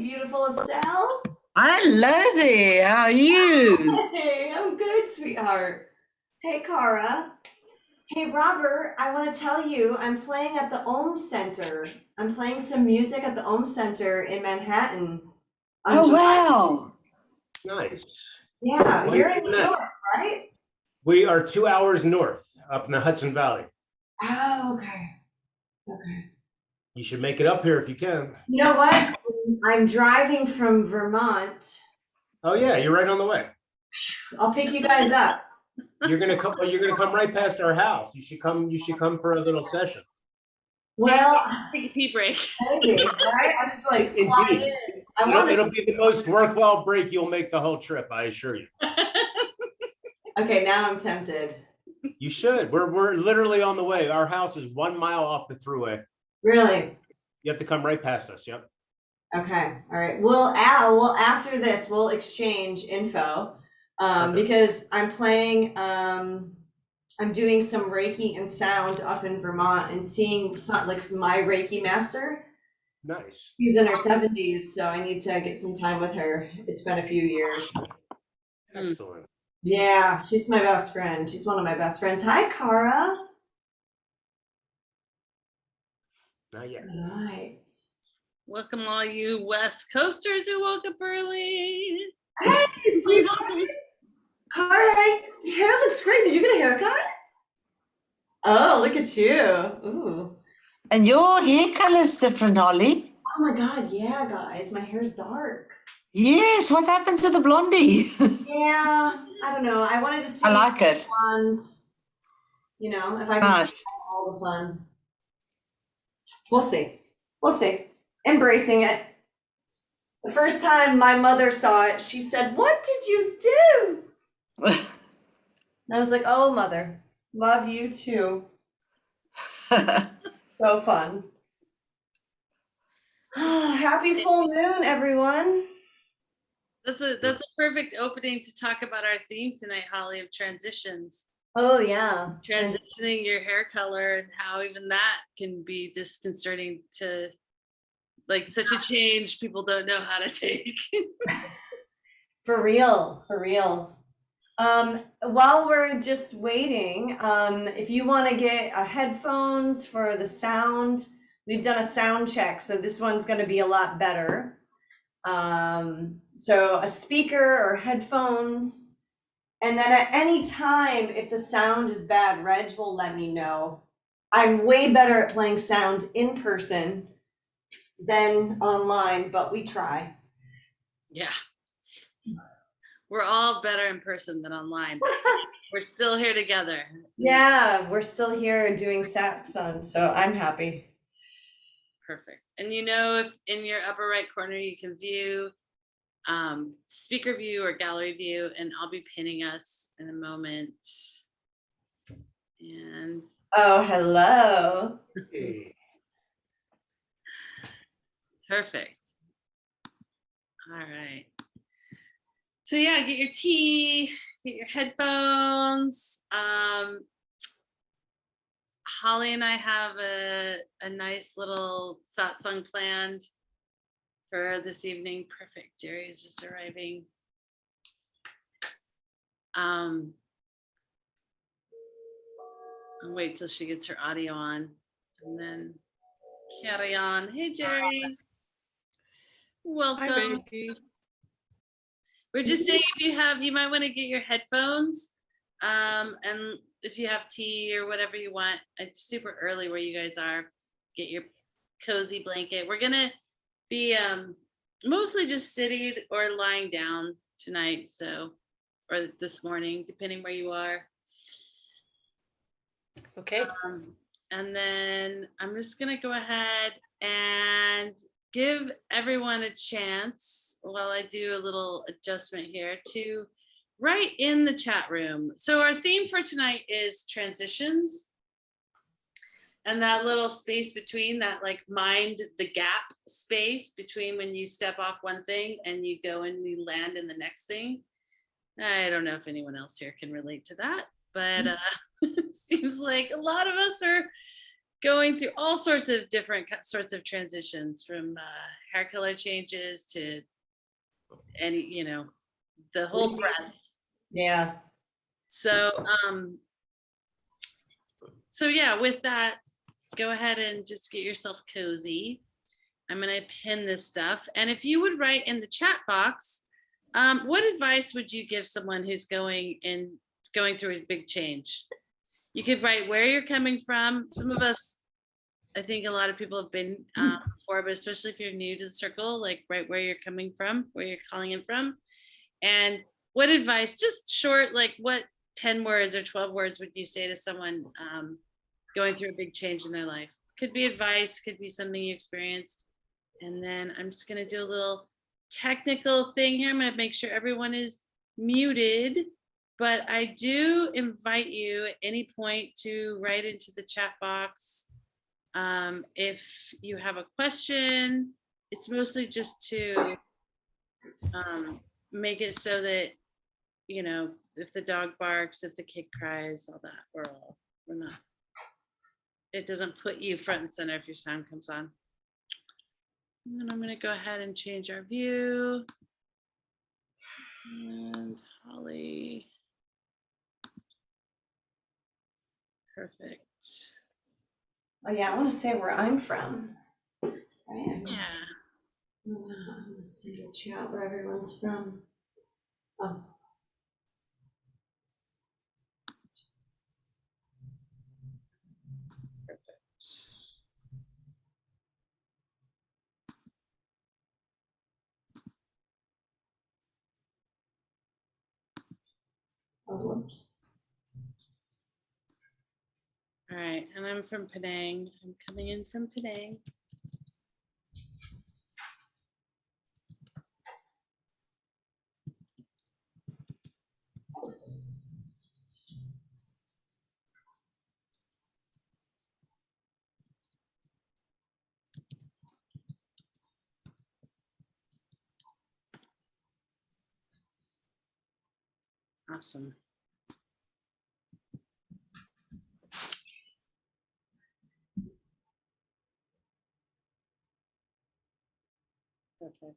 beautiful Estelle. Hello there. How are you? Hey, I'm good, sweetheart. Hey, Cara. Hey, Robert, I want to tell you, I'm playing at the Ohm Center. I'm playing some music at the Ohm Center in Manhattan on Oh, July. wow. Nice. Yeah, Why are you're you in doing New that? York, right? We are 2 hours north up in the Hudson Valley. Oh, okay. Okay. You should make it up here if you can. You know what? I'm driving from Vermont. Oh yeah, you're right on the way. I'll pick you guys up. You're gonna come. You're gonna come right past our house. You should come. You should come for a little session. Well, Take a pee break. maybe, right? I'll just like fly Indeed. in. I want to. It'll be the most worthwhile break you'll make the whole trip. I assure you. Okay, now I'm tempted. You should. We're literally on the way. Our house is 1 mile off the thruway. Really? You have to come right past us. Yep. Okay. All right. Well, after this, we'll exchange info. Perfect. Because I'm playing. I'm doing some Reiki and sound up in Vermont and seeing like my Reiki master. Nice. She's in her 70s, so I need to get some time with her. It's been a few years. Excellent. Yeah, she's my best friend. She's one of my best friends. Hi, Cara. Not yet. All right. Welcome all you West Coasters who woke up early. Hey, sweetheart. Cara, your hair looks great. Did you get a haircut? Oh, look at you. Ooh. And your hair color's different, Holly. Oh my God, yeah, guys. My hair's dark. Yes, what happened to the blondie? Yeah, I don't know. I wanted to see I like it. ones, if I can Nice. see all the fun. We'll see. We'll see. Embracing it. The first time my mother saw it, she said, "What did you do?" And I was like, "Oh, mother, love you too." So fun. Happy full moon, everyone. That's a perfect opening to talk about our theme tonight, Holly, of transitions. Oh yeah. Transitioning your hair color and how even that can be disconcerting to like such a change people don't know how to take. For real, for real. While we're just waiting, if you want to get headphones for the sound, we've done a sound check, so this one's going to be a lot better. So a speaker or headphones, and then at any time, if the sound is bad, Reg will let me know. I'm way better at playing sound in person than online, but we try. Yeah. We're all better in person than online. We're still here together. Yeah, we're still here doing Satsang, so I'm happy. Perfect. And if in your upper right corner you can view speaker view or gallery view, and I'll be pinning us in a moment. And oh, hello. Hey. Perfect. All right. So yeah, get your tea, get your headphones. Holly and I have a nice little satsang planned for this evening. Perfect. Jerry is just arriving. I'll wait till she gets her audio on and then carry on. Hey, Jerry. Welcome. Hi, We're just saying you might want to get your headphones. And if you have tea or whatever you want, it's super early where you guys are. Get your cozy blanket. We're gonna be mostly just sitting or lying down tonight, or this morning, depending where you are. Okay. And then I'm just gonna go ahead and give everyone a chance while I do a little adjustment here to write in the chat room. So our theme for tonight is transitions. And that little space between that, like mind the gap space between when you step off one thing and you go and you land in the next thing. I don't know if anyone else here can relate to that, but it seems like a lot of us are going through all sorts of different sorts of transitions, from hair color changes to any, the whole breadth. Yeah. So, yeah, with that, go ahead and just get yourself cozy. I'm going to pin this stuff. And if you would write in the chat box, what advice would you give someone who's going through a big change? You could write where you're coming from. Some of us, I think a lot of people have been before, but especially if you're new to the circle, like write where you're coming from, where you're calling in from. And what advice, just short, like what 10 words or 12 words would you say to someone going through a big change in their life? Could be advice, could be something you experienced. And then I'm just going to do a little technical thing here. I'm going to make sure everyone is muted, but I do invite you at any point to write into the chat box. If you have a question, it's mostly just to make it so that, if the dog barks, if the kid cries, all that, we're not, it doesn't put you front and center if your sound comes on. And then I'm going to go ahead and change our view. And Holly. Perfect. Oh yeah, I want to say where I'm from. Right? Yeah. I'm gonna see the chat where everyone's from. Oh. Oh, whoops. All right, and I'm from Penang. I'm coming in from Penang. Awesome. Perfect.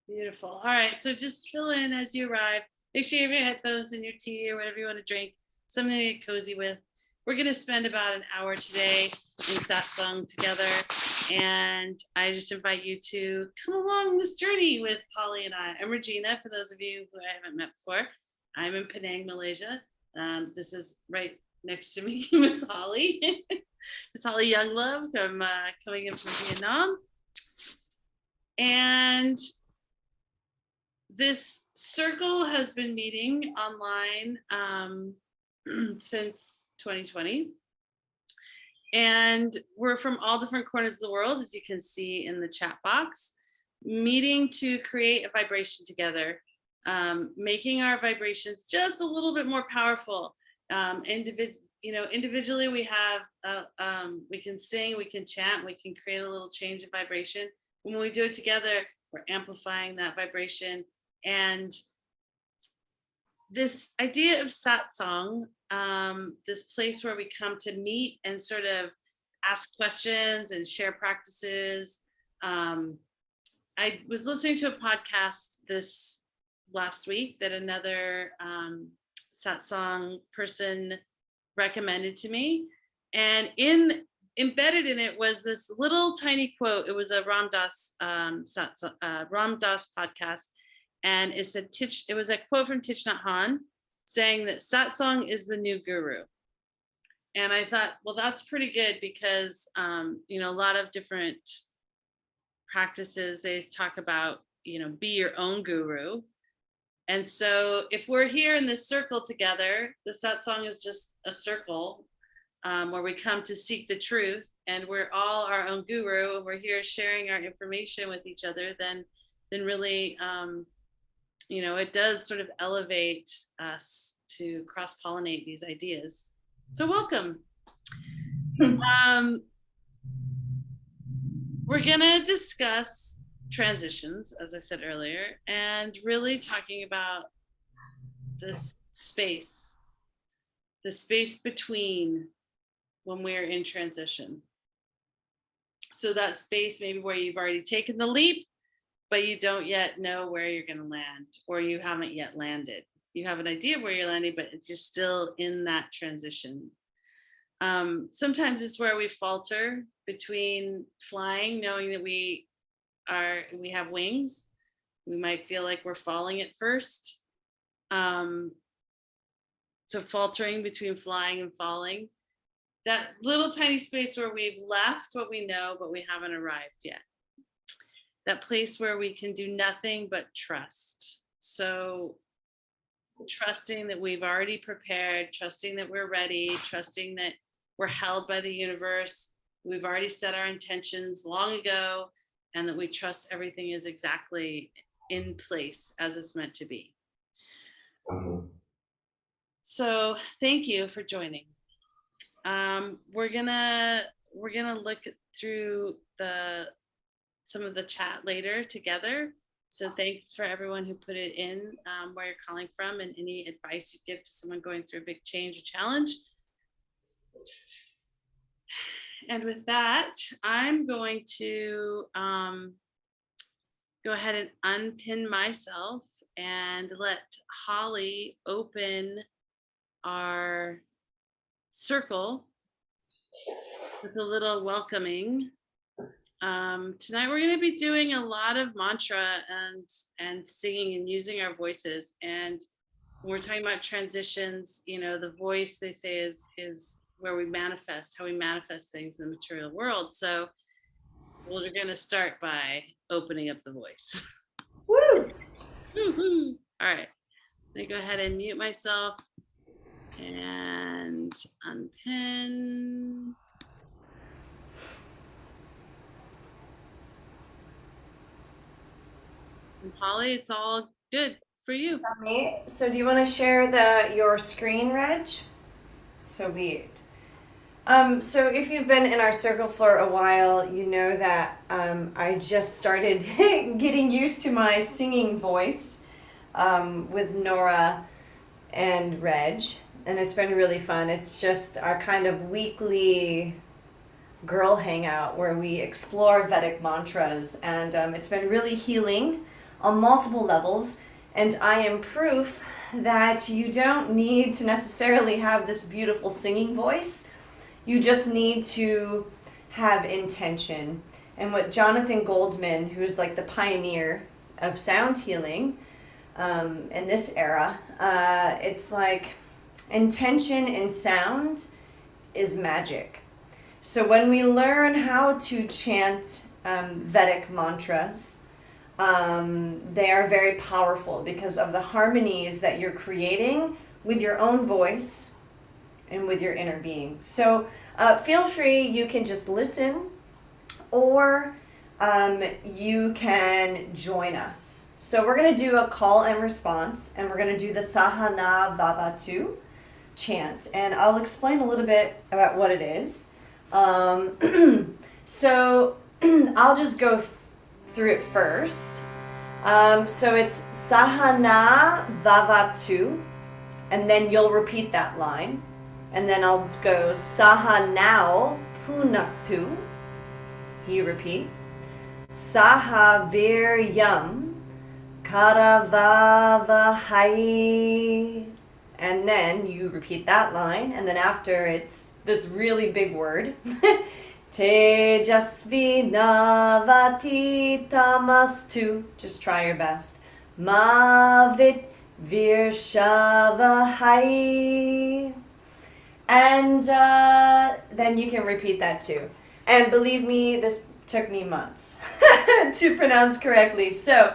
Beautiful. All right, so just fill in as you arrive. Make sure you have your headphones and your tea or whatever you want to drink, something to get cozy with. We're going to spend about an hour today in Satsang together, and I just invite you to come along this journey with Holly and I. I'm Regina, for those of you who I haven't met before. I'm in Penang, Malaysia. This is right next to me, Miss Holly. Miss Holly Younglove. I'm coming in from Vietnam. And this circle has been meeting online since 2020. And we're from all different corners of the world, as you can see in the chat box, meeting to create a vibration together, making our vibrations just a little bit more powerful. Individually we have, we can sing, we can chant, we can create a little change in vibration. When we do it together, we're amplifying that vibration. And this idea of satsang, this place where we come to meet and sort of ask questions and share practices. I was listening to a podcast this last week that another satsang person recommended to me. And embedded in it was this little tiny quote. It was a Ram Dass podcast. And it said, it was a quote from Thich Nhat Hanh saying that satsang is the new guru. And I thought, well, that's pretty good because, a lot of different practices, they talk about, be your own guru. And so if we're here in this circle together, the satsang is just a circle where we come to seek the truth, and we're all our own guru, and we're here sharing our information with each other, then really, it does sort of elevate us to cross-pollinate these ideas. So welcome. We're gonna discuss transitions, as I said earlier, and really talking about this space the space between when we're in transition. So that space maybe where you've already taken the leap, but you don't yet know where you're going to land, or you haven't yet landed. You have an idea of where you're landing, but it's just still in that transition. Sometimes it's where we falter between flying, knowing that we have wings. We might feel like we're falling at first. So faltering between flying and falling, that little tiny space where we've left what we know, but we haven't arrived yet. That place where we can do nothing but trust. So trusting that we've already prepared, trusting that we're ready, trusting that we're held by the universe. We've already set our intentions long ago, and that we trust everything is exactly in place as it's meant to be. So thank you for joining. We're gonna look through some of the chat later together. So thanks for everyone who put it in, where you're calling from, and any advice you give to someone going through a big change or challenge. And with that, I'm going to go ahead and unpin myself and let Holly open our circle with a little welcoming. Tonight we're going to be doing a lot of mantra and singing and using our voices. And when we're talking about transitions, the voice, they say, is where we manifest, how we manifest things in the material world. So we're going to start by opening up the voice. Woo! Woo-hoo. All right, let me go ahead and mute myself and unpin. And Holly, it's all good for you. So do you want to share your screen, Reg? So be it. So if you've been in our circle for a while, you know that I just started getting used to my singing voice with Nora and Reg, and it's been really fun. It's just our kind of weekly girl hangout where we explore Vedic mantras, and it's been really healing on multiple levels. And I am proof that you don't need to necessarily have this beautiful singing voice. You just need to have intention. And what Jonathan Goldman, who's like the pioneer of sound healing in this era, it's like intention in sound is magic. So when we learn how to chant Vedic mantras, they are very powerful because of the harmonies that you're creating with your own voice and with your inner being. So feel free, you can just listen, or you can join us. So we're going to do a call and response, and we're going to do the Sahana Vavatu chant, and I'll explain a little bit about what it is. So I'll just go through it first. So it's Sahana Vavatu, and then you'll repeat that line. And then I'll go Sahanao Punaktu. You repeat. Sahaviryam Karavavahai. And then you repeat that line. And then after, it's this really big word. Tejasvi Navati Tamastu. Just try your best. Mavit Virshavahai. And then you can repeat that too. And believe me, this took me months to pronounce correctly. So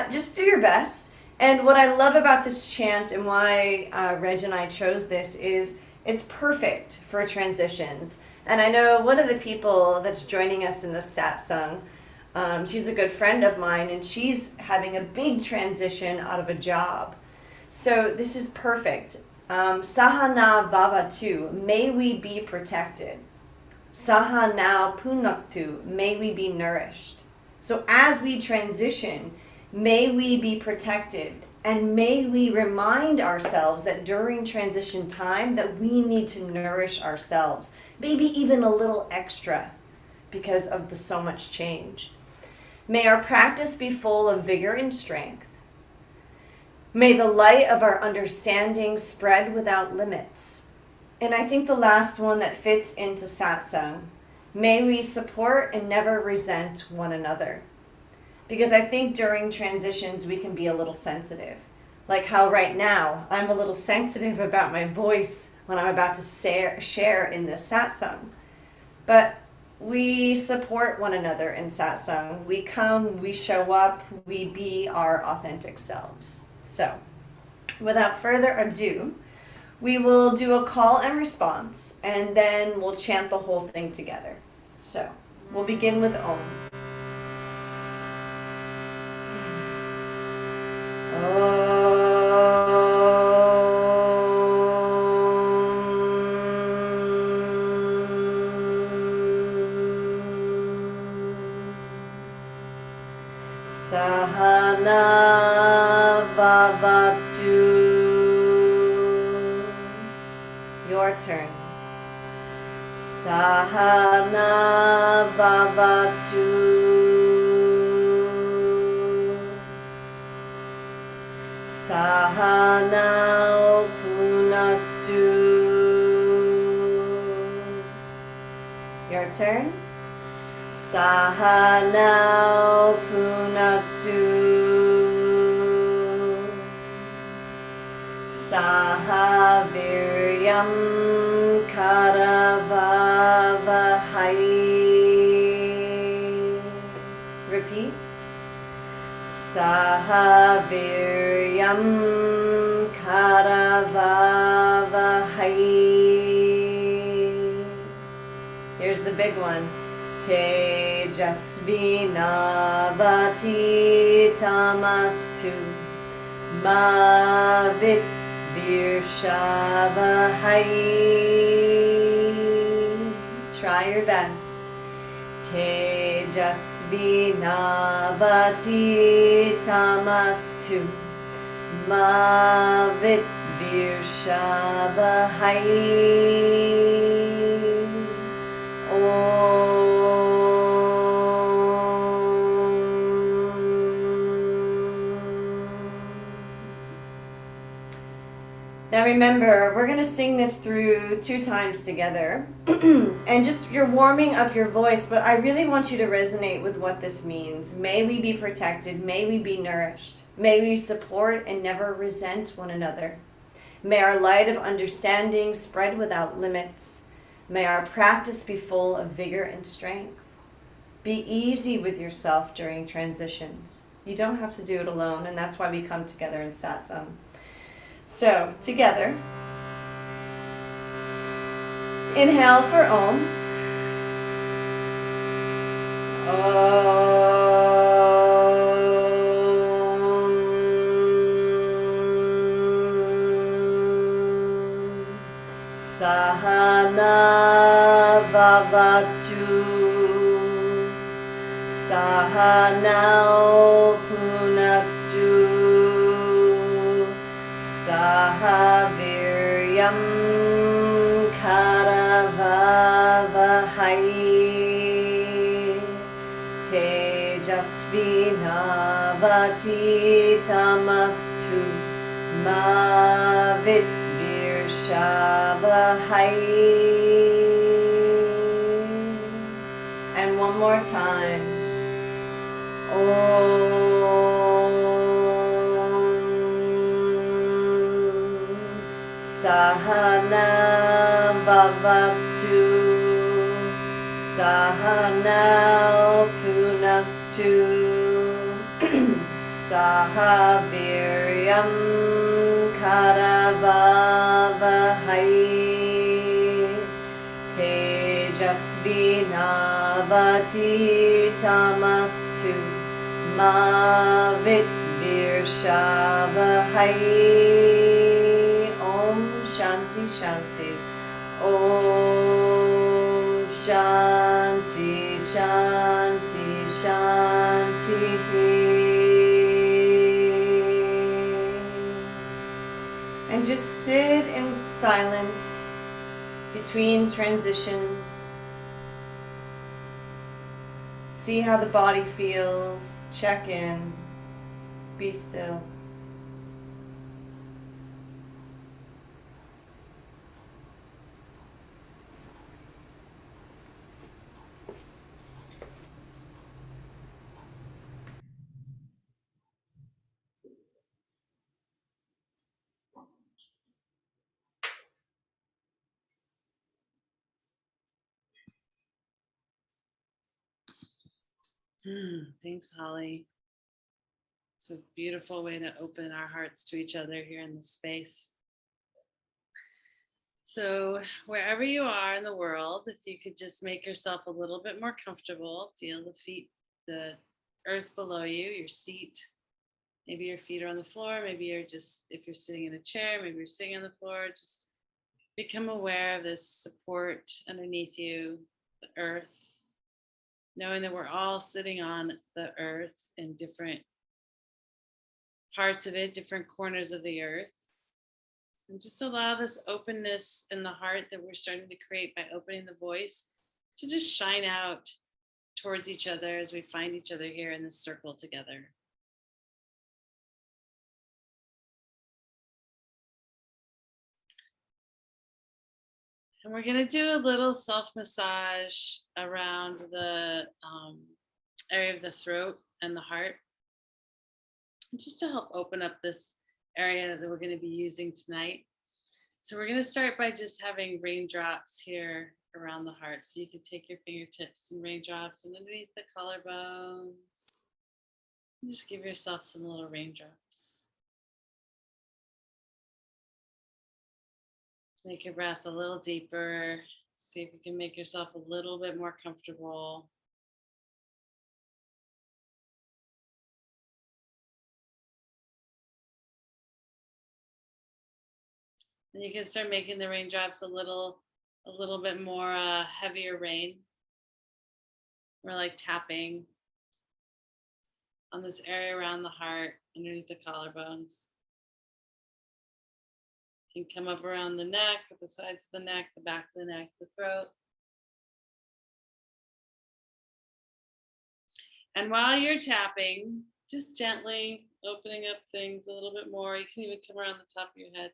just do your best. And what I love about this chant and why Reg and I chose this is it's perfect for transitions. And I know one of the people that's joining us in the Satsang, she's a good friend of mine, and she's having a big transition out of a job. So this is perfect. Sahana Vavatu, may we be protected. Sahana Punaktu, may we be nourished. So as we transition, may we be protected And may we remind ourselves that during transition time that we need to nourish ourselves, maybe even a little extra because of the so much change. May our practice be full of vigor and strength. May the light of our understanding spread without limits. And I think the last one that fits into satsang, may we support and never resent one another. Because I think during transitions we can be a little sensitive. Like how right now I'm a little sensitive about my voice when I'm about to share in this satsang. But we support one another in satsang. We come, we show up, we be our authentic selves. So, without further ado, we will do a call and response, and then we'll chant the whole thing together. So, we'll begin with Om. Sahana Vavatu. Your turn. Sahana Vavatu. Sahana Punatu. Your turn. Sahana Punatu. Sahaviryam Karavavahai. Repeat. Sahaviryam Karavavahai. Here's the big one. Tejasvinavati tamastu mavit virshavahai. Try your best. Tejasvinavati tamastu mavit virshavahai. Now remember, we're going to sing this through 2 times together. And just, you're warming up your voice, but I really want you to resonate with what this means. May we be protected. May we be nourished. May we support and never resent one another. May our light of understanding spread without limits. May our practice be full of vigor and strength. Be easy with yourself during transitions. You don't have to do it alone, and that's why we come together in satsang. So, together, inhale for Om. Sahana Vavatu. Sahanao Punatu. Sahaviryam Karavavahai. Tejasvinavati tamastu mavit virshavahai. And one more time. Sahana Vavatu. Sahana Punatu. Sahaviryam Karavavahai. Tejasvinavati tamastu mavit virshavahai. Om Shanti Shanti. Om Shanti Shanti Shanti. just sit in silence between transitions. See how the body feels. Check in. Be still. Thanks, Holly. It's a beautiful way to open our hearts to each other here in this space. So wherever you are in the world, if you could just make yourself a little bit more comfortable, feel the feet, the earth below you, your seat. Maybe your feet are on the floor. Maybe you're just, if you're sitting in a chair, maybe you're sitting on the floor. Just become aware of this support underneath you, the earth, knowing that we're all sitting on the earth in different parts of it, different corners of the earth. And just allow this openness in the heart that we're starting to create by opening the voice to just shine out towards each other as we find each other here in this circle together. And we're going to do a little self-massage around the area of the throat and the heart, just to help open up this area that we're going to be using tonight. So we're going to start by just having raindrops here around the heart. So you can take your fingertips and raindrops underneath the collarbones. And just give yourself some little raindrops. Make your breath a little deeper. See if you can make yourself a little bit more comfortable. And you can start making the raindrops a little bit more heavier rain. We're like tapping on this area around the heart, underneath the collarbones. You can come up around the neck, the sides of the neck, the back of the neck, the throat. And while you're tapping, just gently opening up things a little bit more. You can even come around the top of your head.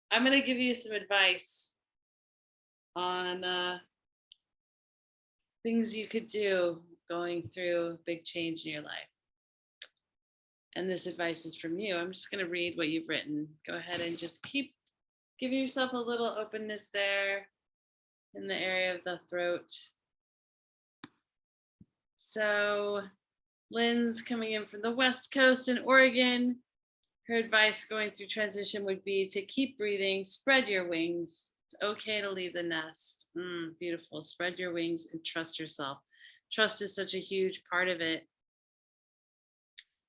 I'm going to give you some advice on things you could do going through a big change in your life. And this advice is from you. I'm just going to read what you've written. Go ahead and just keep giving yourself a little openness there in the area of the throat. So Lynn's coming in from the West Coast in Oregon. Her advice going through transition would be to keep breathing, spread your wings. It's okay to leave the nest. Beautiful. Spread your wings and trust yourself. Trust is such a huge part of it.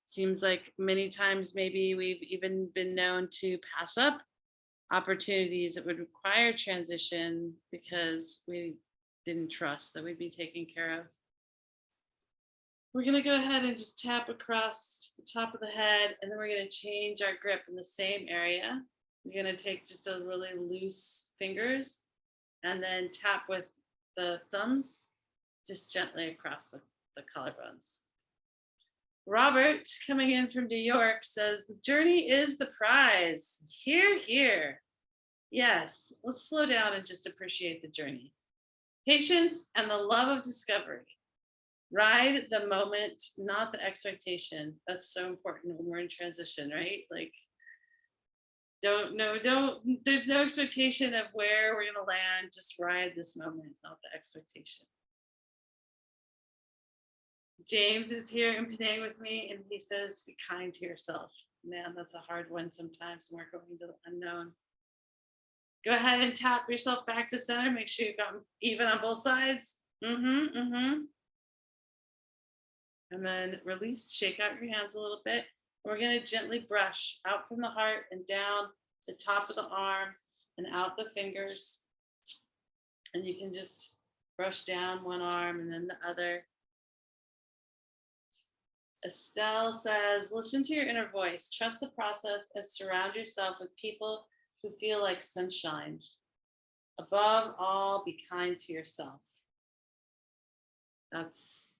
Seems like many times maybe we've even been known to pass up opportunities that would require transition because we didn't trust that we'd be taken care of. We're going to go ahead and just tap across the top of the head, and then we're going to change our grip in the same area. We're going to take just a really loose fingers and then tap with the thumbs just gently across the collarbones. Robert, coming in from New York, says, the journey is the prize. Hear, hear. Yes, let's slow down and just appreciate the journey. Patience and the love of discovery. Ride the moment, not the expectation. That's so important when we're in transition, right? Like, there's no expectation of where we're gonna land. Just ride this moment, not the expectation. James is here in Penang with me, and he says, be kind to yourself. Man, that's a hard one sometimes when we're going to the unknown. Go ahead and tap yourself back to center. Make sure you've got even on both sides. And then release, shake out your hands a little bit. We're going to gently brush out from the heart and down the top of the arm and out the fingers. And you can just brush down one arm and then the other. Estelle says, listen to your inner voice, trust the process, and surround yourself with people who feel like sunshine. Above all, be kind to yourself. That's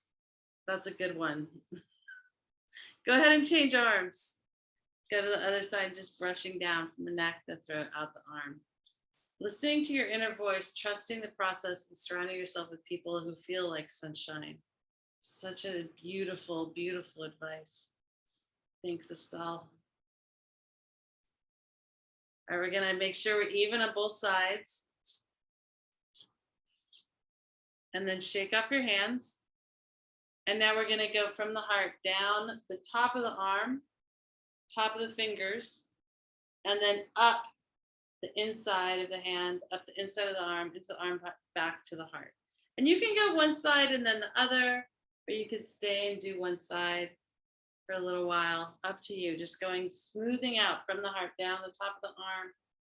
a good one. Go ahead and change arms. Go to the other side, just brushing down from the neck, the throat, out the arm. Listening to your inner voice, trusting the process, and surrounding yourself with people who feel like sunshine. Such a beautiful, beautiful advice. Thanks, Estelle. All right, we're gonna make sure we're even on both sides. And then shake off your hands. And now we're gonna go from the heart down the top of the arm, top of the fingers, and then up the inside of the hand, up the inside of the arm, into the arm, back to the heart. And you can go one side and then the other, or you could stay and do one side for a little while, up to you. Just going, smoothing out from the heart, down the top of the arm,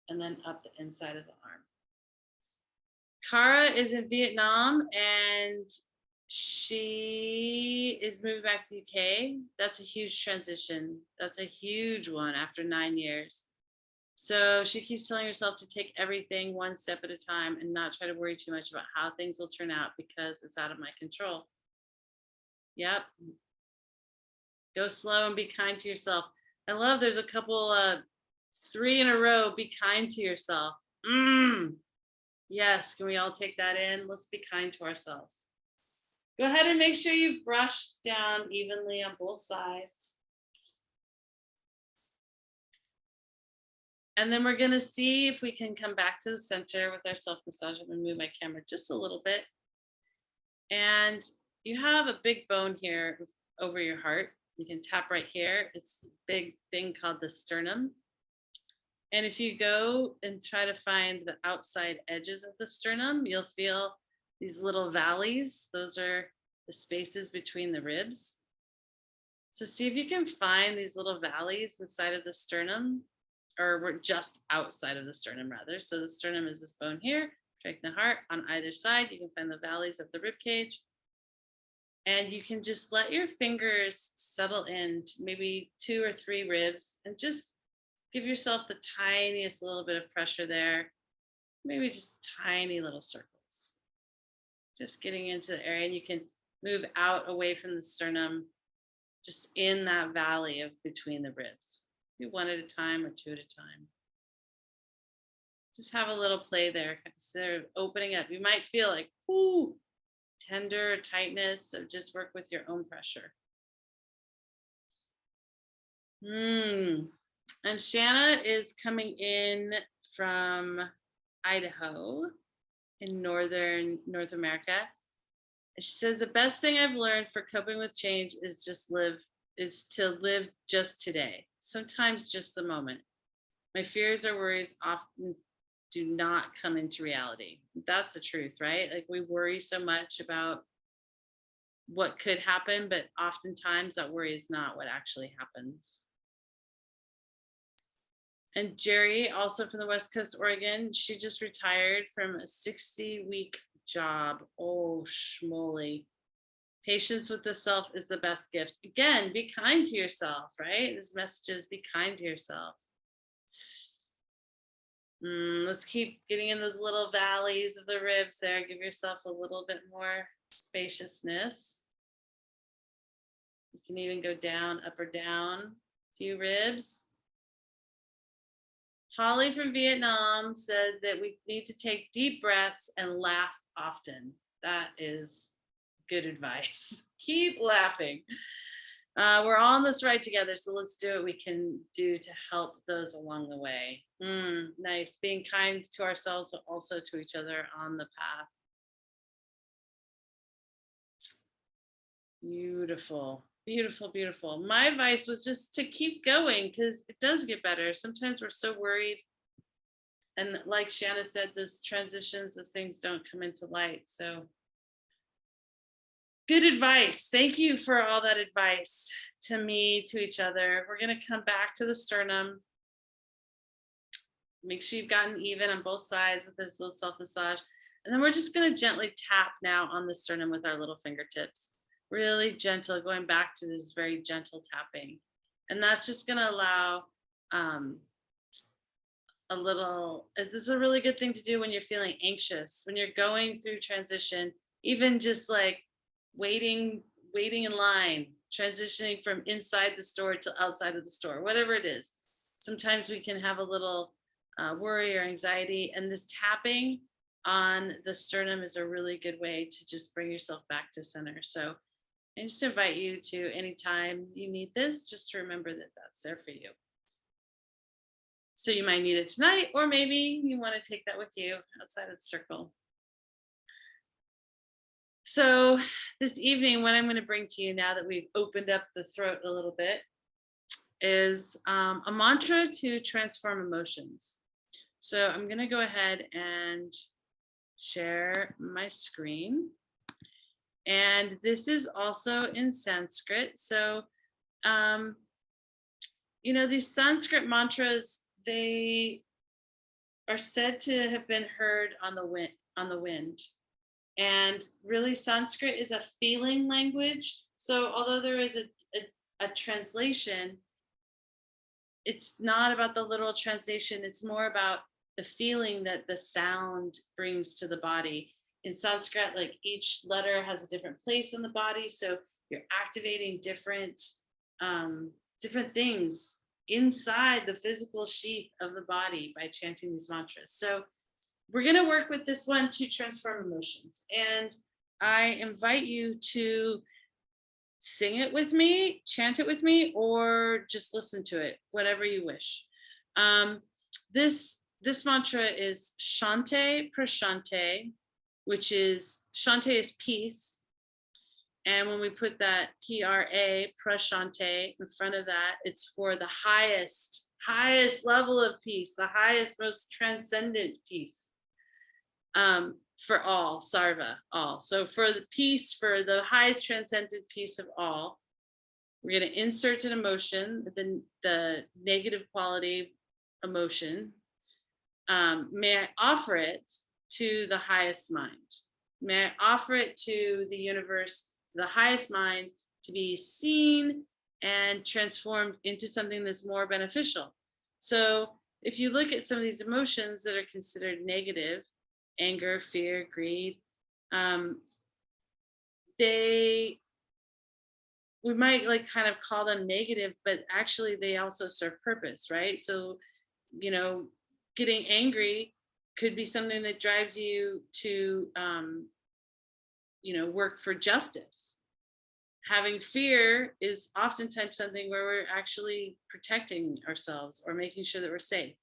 and then up the inside of the arm. Cara is in Vietnam and she is moving back to the UK. That's a huge transition. That's a huge one after 9 years. So she keeps telling herself to take everything one step at a time and not try to worry too much about how things will turn out because it's out of my control. Yep. Go slow and be kind to yourself. I love there's a couple 3 in a row. Be kind to yourself. Yes, can we all take that in? Let's be kind to ourselves. Go ahead and make sure you've brushed down evenly on both sides. And then we're going to see if we can come back to the center with our self-massage. I'm going to move my camera just a little bit. And you have a big bone here over your heart. You can tap right here. It's a big thing called the sternum. And if you go and try to find the outside edges of the sternum, you'll feel these little valleys. Those are the spaces between the ribs. So see if you can find these little valleys inside of the sternum, or we're just outside of the sternum rather. So the sternum is this bone here, striking the heart on either side. You can find the valleys of the rib cage. And you can just let your fingers settle in to maybe 2 or 3 ribs and just give yourself the tiniest little bit of pressure there. Maybe just tiny little circles. Just getting into the area, and you can move out away from the sternum, just in that valley of between the ribs. Do 1 at a time or 2 at a time. Just have a little play there, sort of opening up. You might feel like, ooh, tender tightness, so just work with your own pressure. And Shanna is coming in from Idaho in North America. She said, the best thing I've learned for coping with change is to live just today. Sometimes just the moment. My fears or worries often do not come into reality. That's the truth, right? Like we worry so much about what could happen, but oftentimes that worry is not what actually happens. And Jerry, also from the West Coast, Oregon, she just retired from a 60-week job. Oh, schmoly. Patience with the self is the best gift. Again, be kind to yourself, right? This message is be kind to yourself. Let's keep getting in those little valleys of the ribs there. Give yourself a little bit more spaciousness. You can even go down, up or down, a few ribs. Holly from Vietnam said that we need to take deep breaths and laugh often. That is good advice. Keep laughing. We're all on this ride together, so let's do what we can do to help those along the way. Nice. Being kind to ourselves, but also to each other on the path. Beautiful. Beautiful, beautiful. My advice was just to keep going because it does get better. Sometimes we're so worried. And like Shanna said, those transitions, those things don't come into light. So good advice. Thank you for all that advice to me, to each other. We're going to come back to the sternum. Make sure you've gotten even on both sides of this little self massage. And then we're just going to gently tap now on the sternum with our little fingertips. really gentle, going back to this very gentle tapping. And that's just going to allow this is a really good thing to do when you're feeling anxious, when you're going through transition, even just like waiting in line, transitioning from inside the store to outside of the store, whatever it is. Sometimes we can have a little worry or anxiety, and this tapping on the sternum is a really good way to just bring yourself back to center. So I just invite you to, anytime you need this, just to remember that that's there for you. So you might need it tonight, or maybe you want to take that with you outside of the circle. So this evening, what I'm going to bring to you, now that we've opened up the throat a little bit, is a mantra to transform emotions. So I'm going to go ahead and share my screen. And this is also in Sanskrit. So, these Sanskrit mantras, they are said to have been heard on the wind. And really, Sanskrit is a feeling language. So although there is a translation, it's not about the literal translation. It's more about the feeling that the sound brings to the body. In Sanskrit, like each letter has a different place in the body. So you're activating different things inside the physical sheath of the body by chanting these mantras. So we're going to work with this one to transform emotions. And I invite you to sing it with me, chant it with me, or just listen to it, whatever you wish. This mantra is Shante Prashante, which is, Shante is peace. And when we put that P-R-A, Prashante, in front of that, it's for the highest level of peace, the highest, most transcendent peace. For all, Sarva, all. So for the peace, for the highest transcendent peace of all, we're going to insert an emotion, the negative quality emotion. May I offer it to the highest mind? May I offer it to the universe, to the highest mind, to be seen and transformed into something that's more beneficial. So if you look at some of these emotions that are considered negative, anger, fear, greed, we might like kind of call them negative, but actually they also serve purpose, right? So, getting angry could be something that drives you to, work for justice. Having fear is oftentimes something where we're actually protecting ourselves or making sure that we're safe.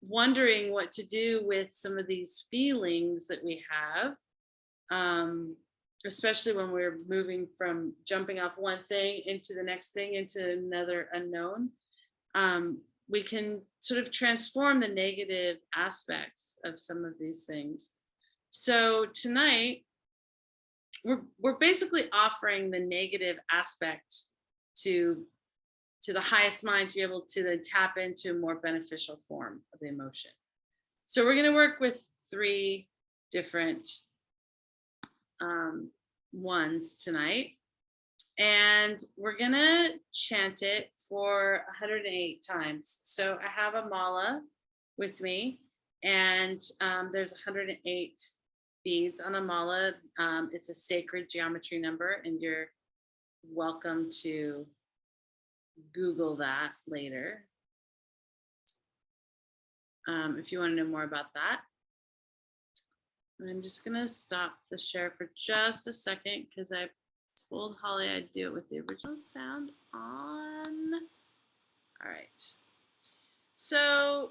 Wondering what to do with some of these feelings that we have, especially when we're moving from jumping off one thing into the next thing, into another unknown. We can sort of transform the negative aspects of some of these things. So tonight, we're basically offering the negative aspect to the highest mind to be able to then tap into a more beneficial form of the emotion. So we're going to work with 3 different ones tonight. And we're going to chant it for 108 times. So I have a mala with me, and there's 108 beads on a mala. It's a sacred geometry number, and you're welcome to Google that later if you want to know more about that. And I'm just going to stop the share for just a second because I told Holly I'd do it with the original sound on. All right. So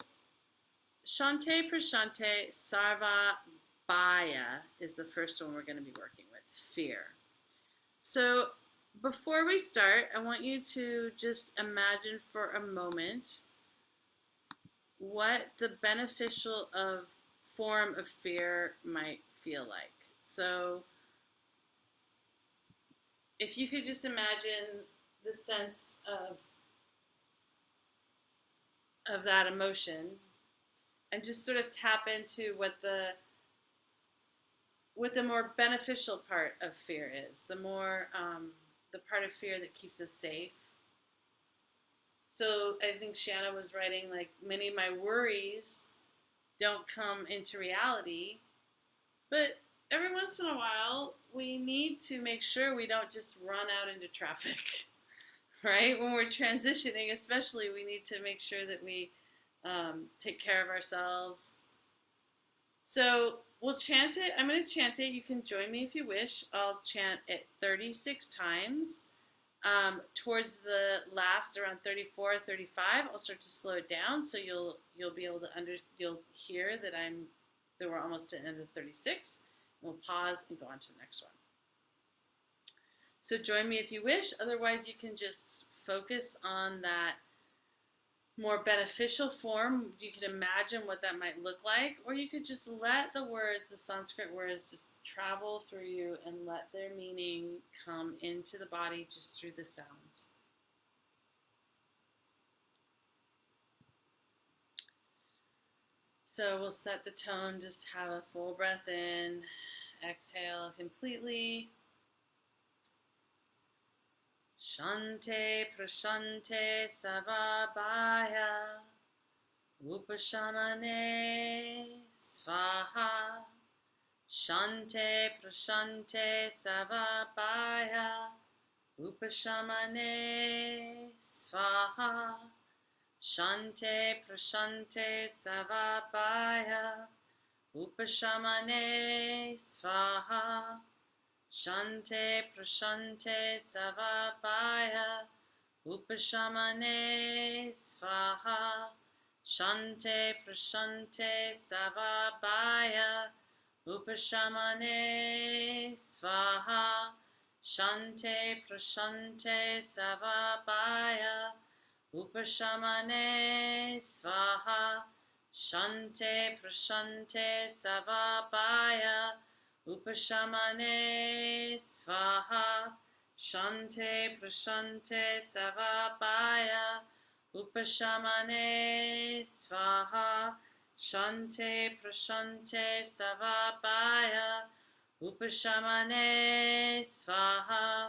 Shante Prashante Sarva Baya is the first one we're going to be working with, fear. So before we start, I want you to just imagine for a moment what the beneficial form of fear might feel like. So if you could just imagine the sense of that emotion and just sort of tap into what the more beneficial part of fear is, the more the part of fear that keeps us safe. So I think Shanna was writing, like, many of my worries don't come into reality, but every once in a while we need to make sure we don't just run out into traffic. Right? When we're transitioning, especially, we need to make sure that we take care of ourselves. So we'll chant it. I'm going to chant it. You can join me if you wish. I'll chant it 36 times. Towards the last, around 34, 35, I'll start to slow it down, so you'll be able to you'll hear that we're almost to the end of 36. We'll pause and go on to the next one. So join me if you wish. Otherwise, you can just focus on that more beneficial form. You can imagine what that might look like, or you could just let the words, the Sanskrit words, just travel through you and let their meaning come into the body just through the sounds. So we'll set the tone, just have a full breath in, exhale completely. Shante prashante savabhaya upashamane svaha. Shante prashante savabhaya upashamane svaha. Shante prashante savabhaya upashamane svaha. Shante prashante savabhaya upashamane svaha. Shante prashante savabhaya upashamane svaha. Shante prashante savabhaya upashamane svaha. Shante prashante savabhaya upashamane svaha. Shante prashante savabhaya upashamane svaha. Shante prashante savabhaya upashamane svaha. Shante prashante savabhaya upashamane svaha.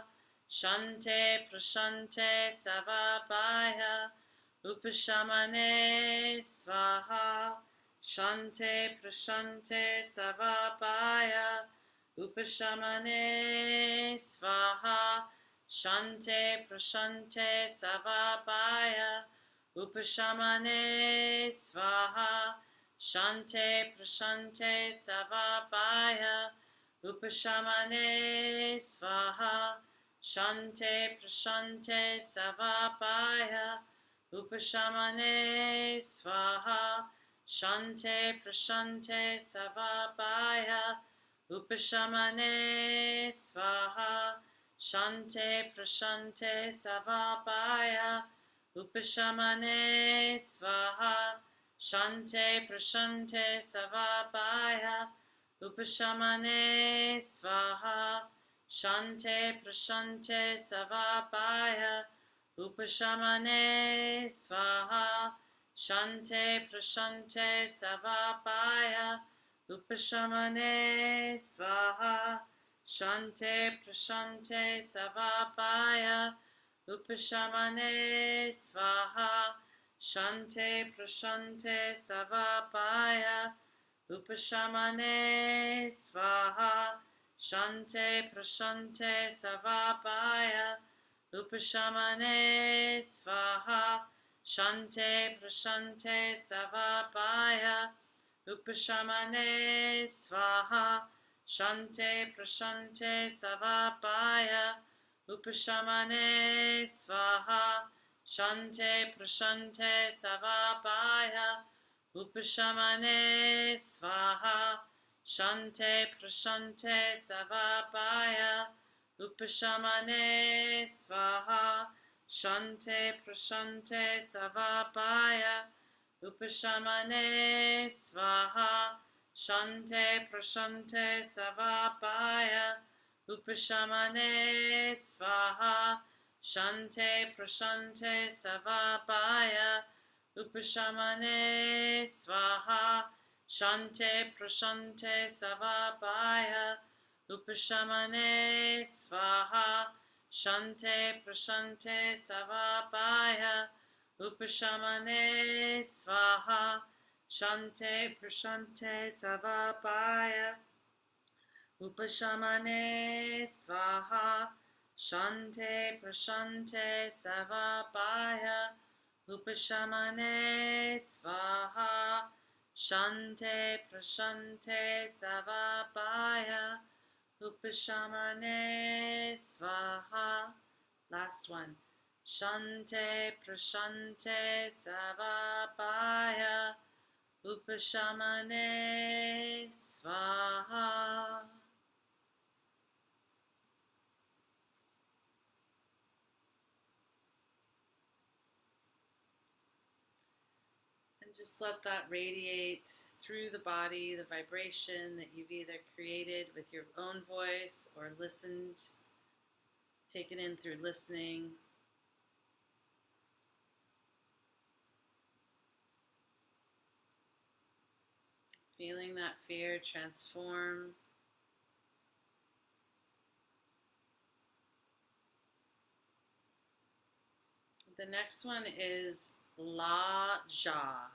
Shante prashante savabhaya upashamane svaha. Shante prashante savabhaya upashamane svaha. Shante prashante savabhaya upashamane svaha. Shante prashante savabhaya upashamane svaha. Shante prashante savabhaya upashamane svaha. Shante prashante savabhaya upashamane svaha. Shante prashante savabhaya upashamane svaha. Shante prashante savabhaya upashamane svaha. Shante prashante savabhaya upashamane svaha. Shante prashante savabhaya upashamane svaha. Shante prashante savabhaya upashamane svaha. Shante prashante savabhaya upashamane svaha. Shante prashante savabhaya upashamane svaha. Shante prashante savabhaya upashamane svaha. Shante prashante savabhaya upashamane svaha. Shante prashante savabhaya upashamane svaha. Shante prashante savabhaya upashamane svaha. Shante prashante savabhaya upashamane svaha. Shante prashante savabhaya Upashamane Svaha. Shante Prashante Savabhaya. Upashamane Svaha. Shante Prashante Savabhaya. Upashamane Svaha. Shante Prashante Savabhaya. Upashamane Svaha. Shante Prashante Savabhaya. Upashamane Svaha. Shante Prashante Savabhaya. Upashamane Svaha. Last one. Shante Prashante Savabhaya. Upashamane Svaha. And just let that radiate through the body, the vibration that you've either created with your own voice or listened, taken in through listening. Feeling that fear transform. The next one is La Ja.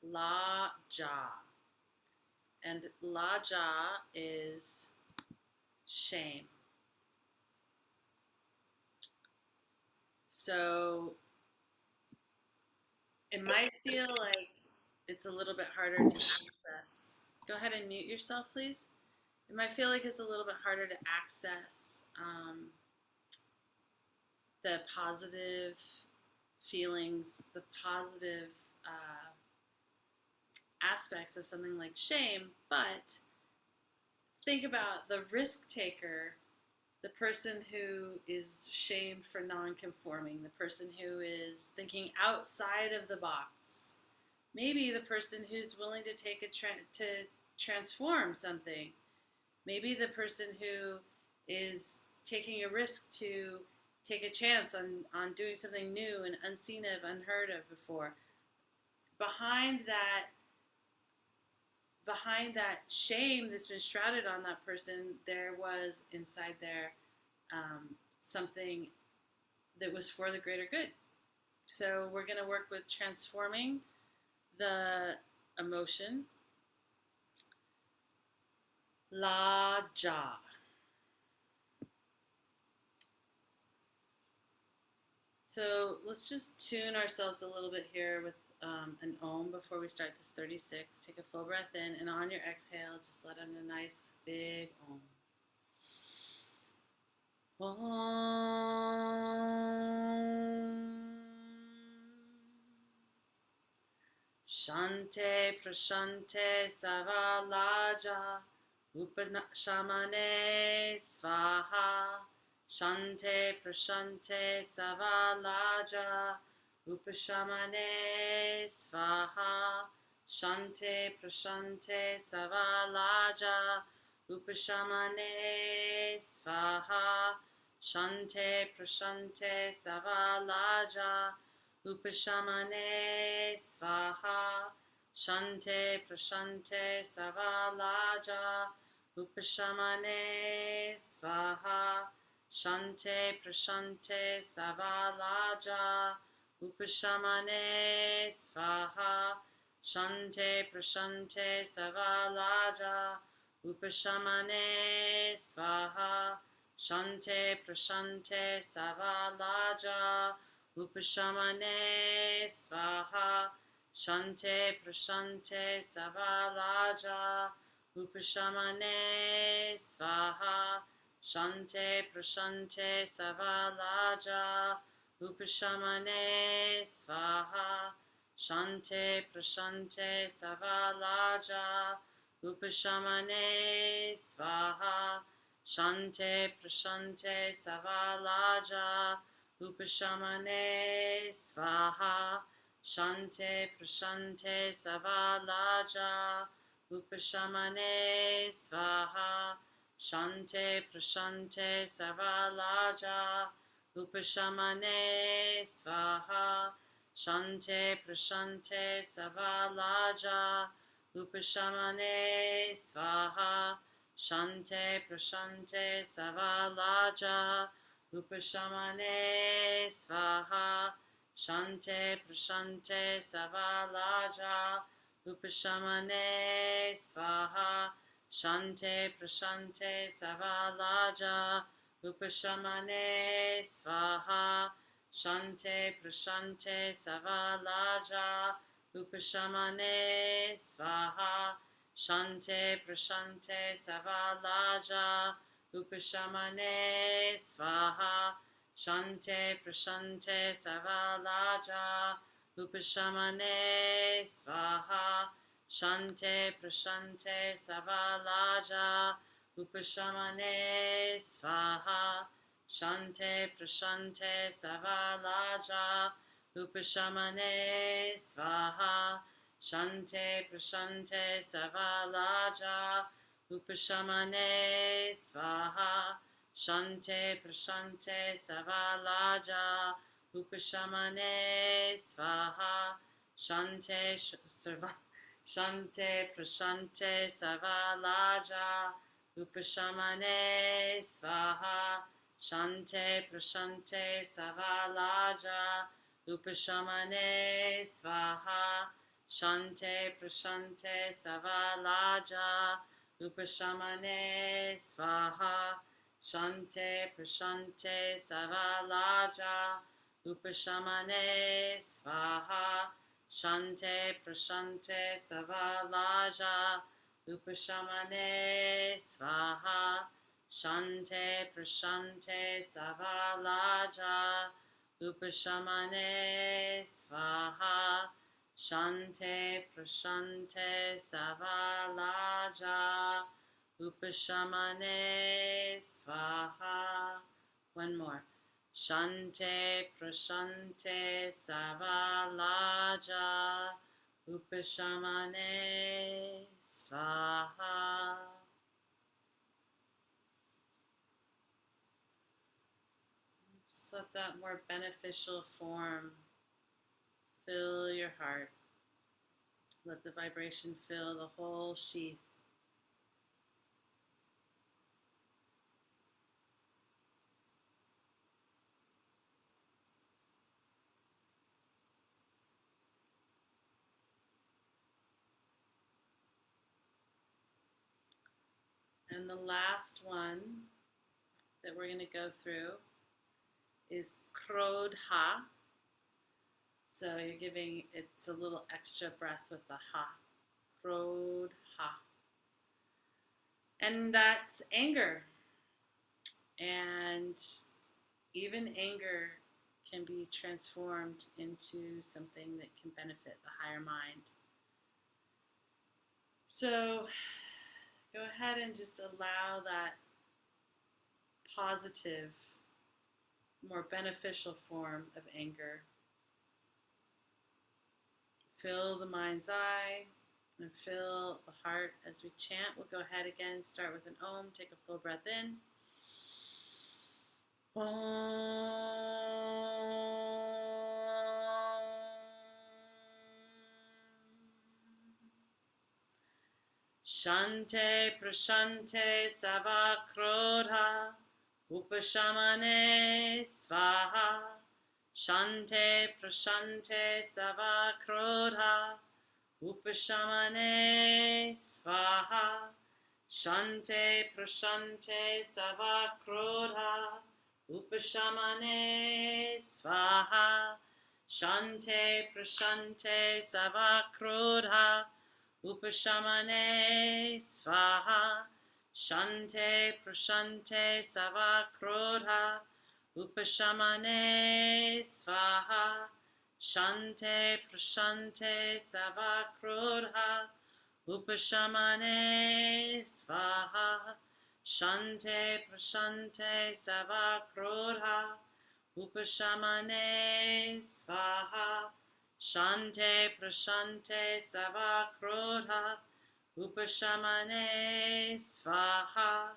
La Ja. And La Ja is shame. So it might feel like it's a little bit harder to access. Go ahead and mute yourself, please. It might feel like it's a little bit harder to access the positive feelings, the positive aspects of something like shame, but think about the risk taker, the person who is shamed for non-conforming, the person who is thinking outside of the box, maybe the person who's willing to take to transform something, maybe the person who is taking a risk to take a chance on doing something new and unseen of, unheard of before. Behind that shame that's been shrouded on that person, there was inside there something that was for the greater good. So we're going to work with transforming the emotion. La Ja. So let's just tune ourselves a little bit here with an Om before we start this 36. Take a full breath in, and on your exhale, just let in a nice big Om. Om. Shante Prashante Savalaja. Upashamane Svaha. Shante Prashante Savalaja. Upashamane Svaha. Shante Prashante Savalaja. Upashamane Svaha. Shante Prashante Savalaja. Upashamane Svaha. Shante Prashante Savalaja. Upashamane Svaha. Shante Prashante Savalaja. Upashamane Svaha. Shante Prashante Savalaja. Upashamane Svaha. Shante Prashante Savalaja. Upashamane Svaha. Shante Prashante Savalaja. Upashamane Svaha. Shante Prashante Savalaja. Upashamane Svaha. Shante Prashante Savalaja. Upashamane Svaha. Shante Prashante Savalaja. Upashamane Svaha. Shante Prashante Savalaja. Upashamane Svaha. Shante Prashante Savalaja. Upashamane Svaha. Shante prashante savalaja upashamane svaha. Shante prashante savalaja upashamane svaha. Shante prashante savalaja upashamane svaha. Shante prashante savalaja upashamane svaha. Shante prashante savalaja upashamane svaha. Shante prashante savalaja upashamane svaha. Shante prashante savalaja upashamane svaha. Shante prashante savalaja upashamane svaha. Shante prashante savalaja upashamane svaha. Shante prashante savalaja upashamane svaha. Shante prashante savalaja upashamane svaha. Shante prashante savalaja upashamane svaha. Shante prashante savalaja upashamane svaha. Shante prashante savalaja upashamane svaha. Shante prashante savalaja upashamane svaha. Shante prashante savalaja upashamane svaha. Shante prashante savalaja upashamane svaha. Shante prashante savalaja upashamane svaha. One more. Shante prashante savalaja upashamane svaha. Just let that more beneficial form fill your heart. Let the vibration fill the whole sheath. And the last one that we're going to go through is Krodha. So you're giving, it's a little extra breath with the ha. Krodha. And that's anger. And even anger can be transformed into something that can benefit the higher mind. So go ahead and just allow that positive, more beneficial form of anger fill the mind's eye and fill the heart as we chant. We'll go ahead again, start with an Om, take a full breath in. Shante prashante savakrodha upashamane svaha. Shante prashante savakrodha upashamane svaha. Shante prashante savakrodha upashamane svaha. Shante prashante savakrodha upashamane svaha. Shante prashante savakrodha upashamane svaha. Shante prashante savakrodha upashamane svaha. Shante prashante savakrodha upashamane svaha. Shante prashante savakrodha upashamane svaha.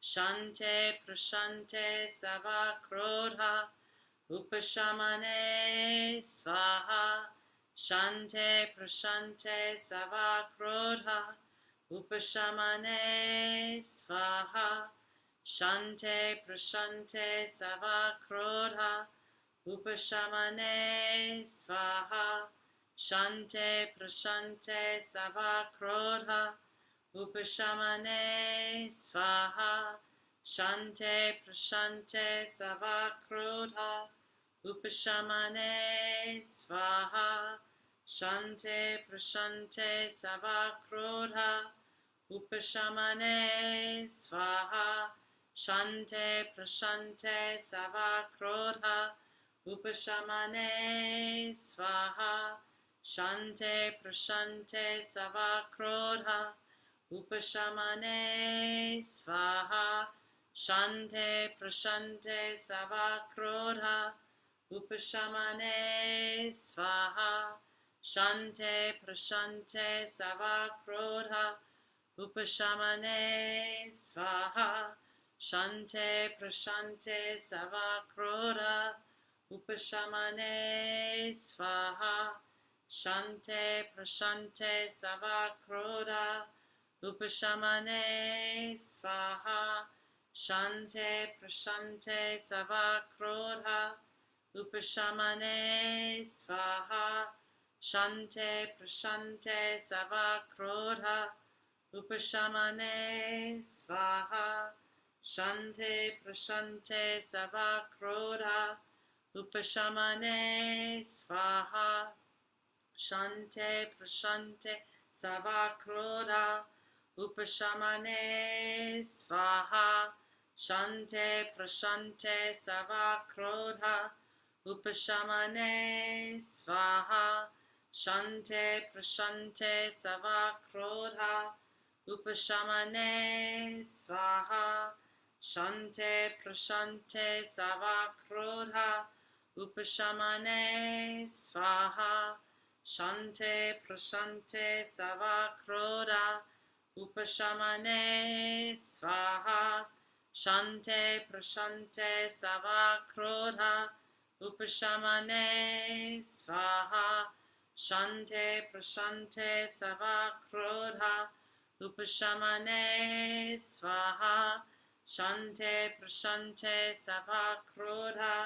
Shante prashante savakrodha Upashamane Svaha Shante Prashante Savakrodha Upashamane Svaha Shante Prashante Savakrodha Upashamane Svaha Shante Prashante Savakrodha Upashamane Svaha Shante Prashante Savakrodha Upashamane Svaha Shante Prashante Savakrodha Upashamane Svaha Shante Prashante Savakrodha Upashamane Svaha Shante Prashante Savakrodha Upashamane Svaha Shante Prashante Savakrodha Upashamane Svaha Shante Prashante Savakrodha Upashamane Svaha Shante Prashante Savakrodha Upashamane Svaha Shante Prashante Savakrodha Upashamane Svaha Shante Prashante Savakrodha Upashamane Svaha Shante Prashante Savakrodha Upashamane Svaha Shante Prashante Savakrodha Upashamane Svaha Shante Prashante Savakrodha Upashamane Svaha Shante Prashante Savakrodha Upashamane Svaha Shante Prashante Savakrodha Upashamane Svaha Shante Prashante Savakrodha Upashamane Svaha Shante Prashante Savakrodha Upashamane Svaha Shante Prashante Savakrodha Upashamane Svaha Shante Prashante Savakrodha Upashamane Svaha Shante Prashante Savakrodha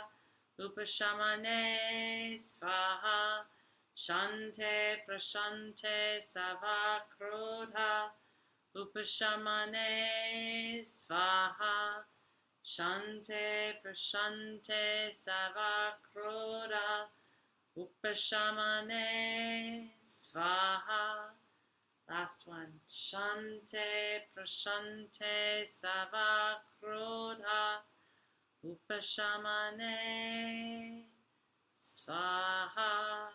Upashamane Svaha Shante Prashante Savakrodha Upashamane Svaha Shante Prashante Savakrodha Upashamane Svaha. Last one. Shante Prashante Savakrodha Upashamane Svaha.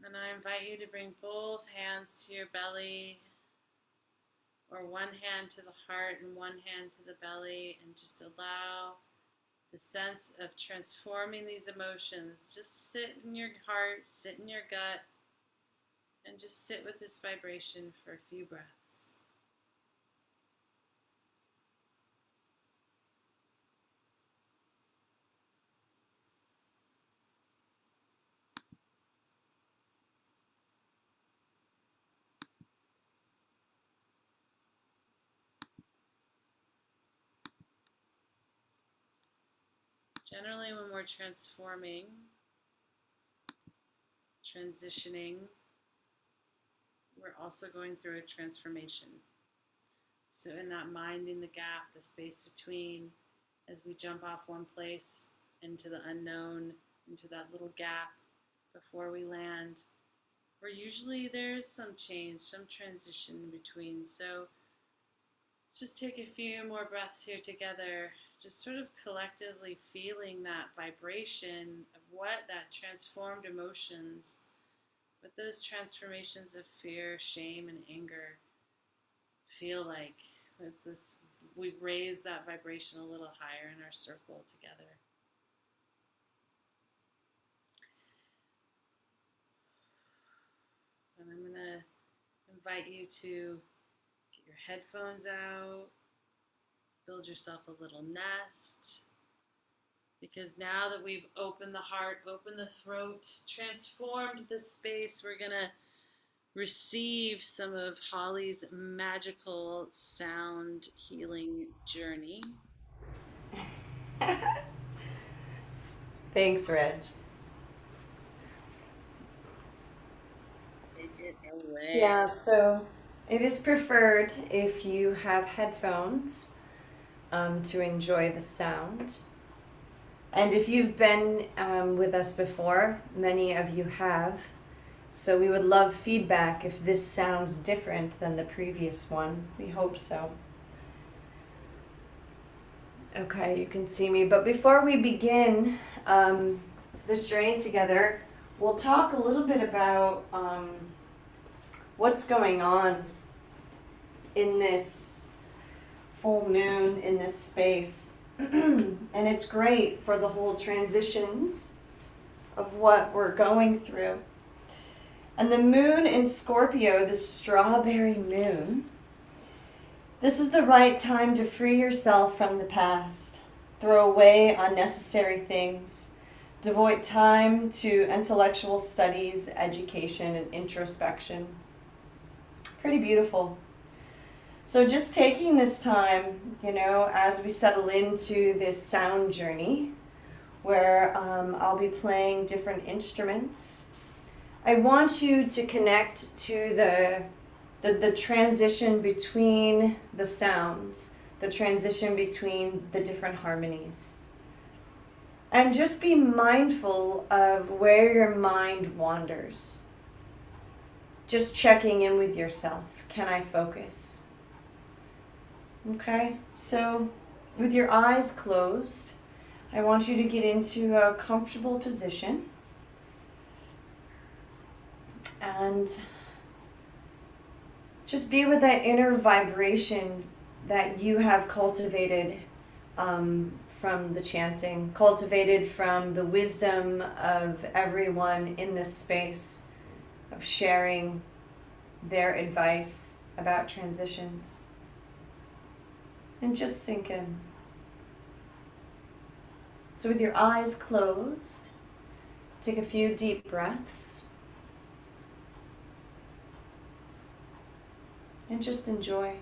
And I invite you to bring both hands to your belly, or one hand to the heart and one hand to the belly, and just allow the sense of transforming these emotions. Just sit in your heart, sit in your gut, and just sit with this vibration for a few breaths. Generally, when we're transforming, transitioning, we're also going through a transformation. So in that minding the gap, the space between, as we jump off one place into the unknown, into that little gap before we land, where usually there's some change, some transition in between. So let's just take a few more breaths here together, just sort of collectively feeling that vibration of what that transformed emotions, what those transformations of fear, shame, and anger feel like. As this, we've raised that vibration a little higher in our circle together. And I'm going to invite you to get your headphones out, build yourself a little nest. Because now that we've opened the heart, opened the throat, transformed the space, we're going to receive some of Holly's magical sound healing journey. Thanks, Reg. Take it away. Yeah, so it is preferred if you have headphones to enjoy the sound. And if you've been with us before, many of you have. So we would love feedback if this sounds different than the previous one. We hope so. Okay, you can see me. But before we begin this journey together, we'll talk a little bit about what's going on in this full moon, in this space. And it's great for the whole transitions of what we're going through. And the moon in Scorpio, the strawberry moon, this is the right time to free yourself from the past, throw away unnecessary things, devote time to intellectual studies, education, and introspection. Pretty beautiful. So just taking this time, as we settle into this sound journey, where I'll be playing different instruments, I want you to connect to the transition between the sounds, the transition between the different harmonies. And just be mindful of where your mind wanders. Just checking in with yourself. Can I focus? Okay, so with your eyes closed, I want you to get into a comfortable position. And just be with that inner vibration that you have cultivated from the chanting, cultivated from the wisdom of everyone in this space, of sharing their advice about transitions. And just sink in. So with your eyes closed, take a few deep breaths. And just enjoy.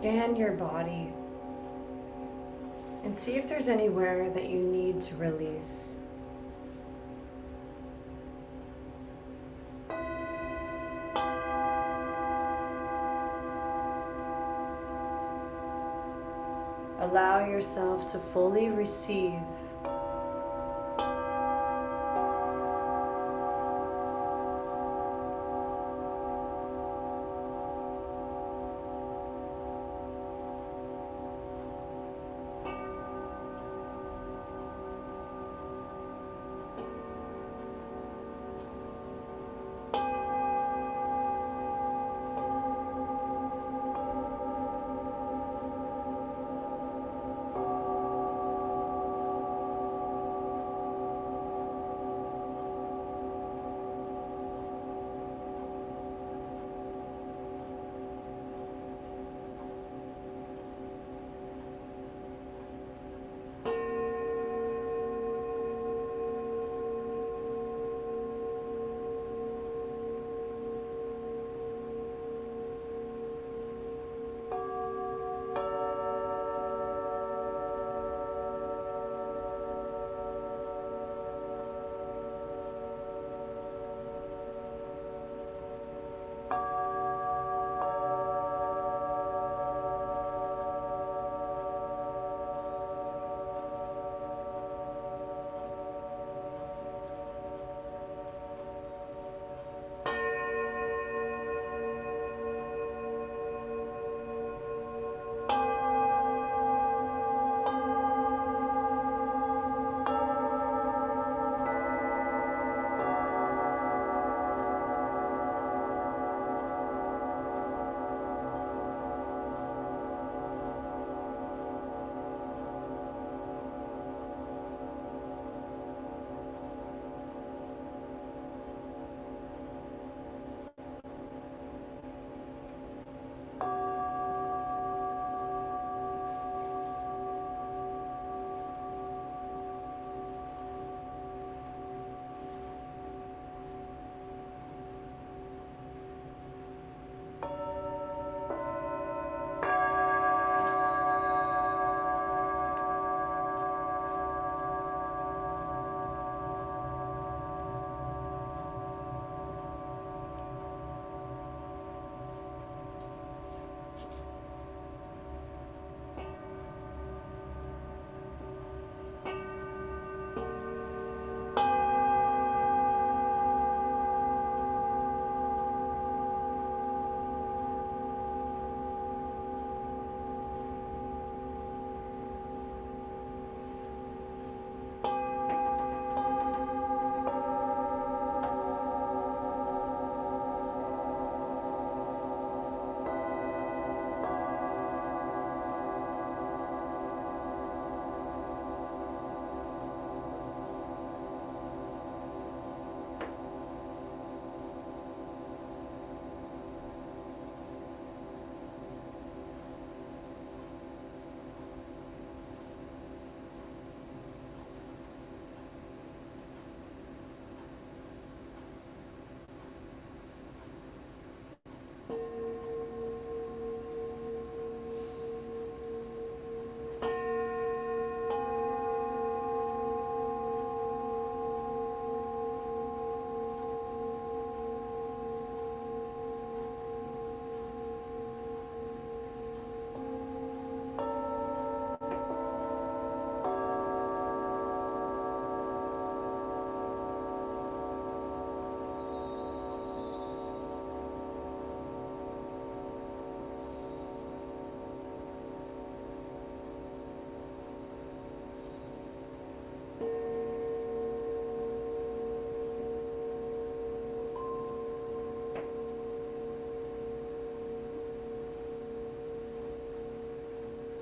Scan your body and see if there's anywhere that you need to release. Allow yourself to fully receive.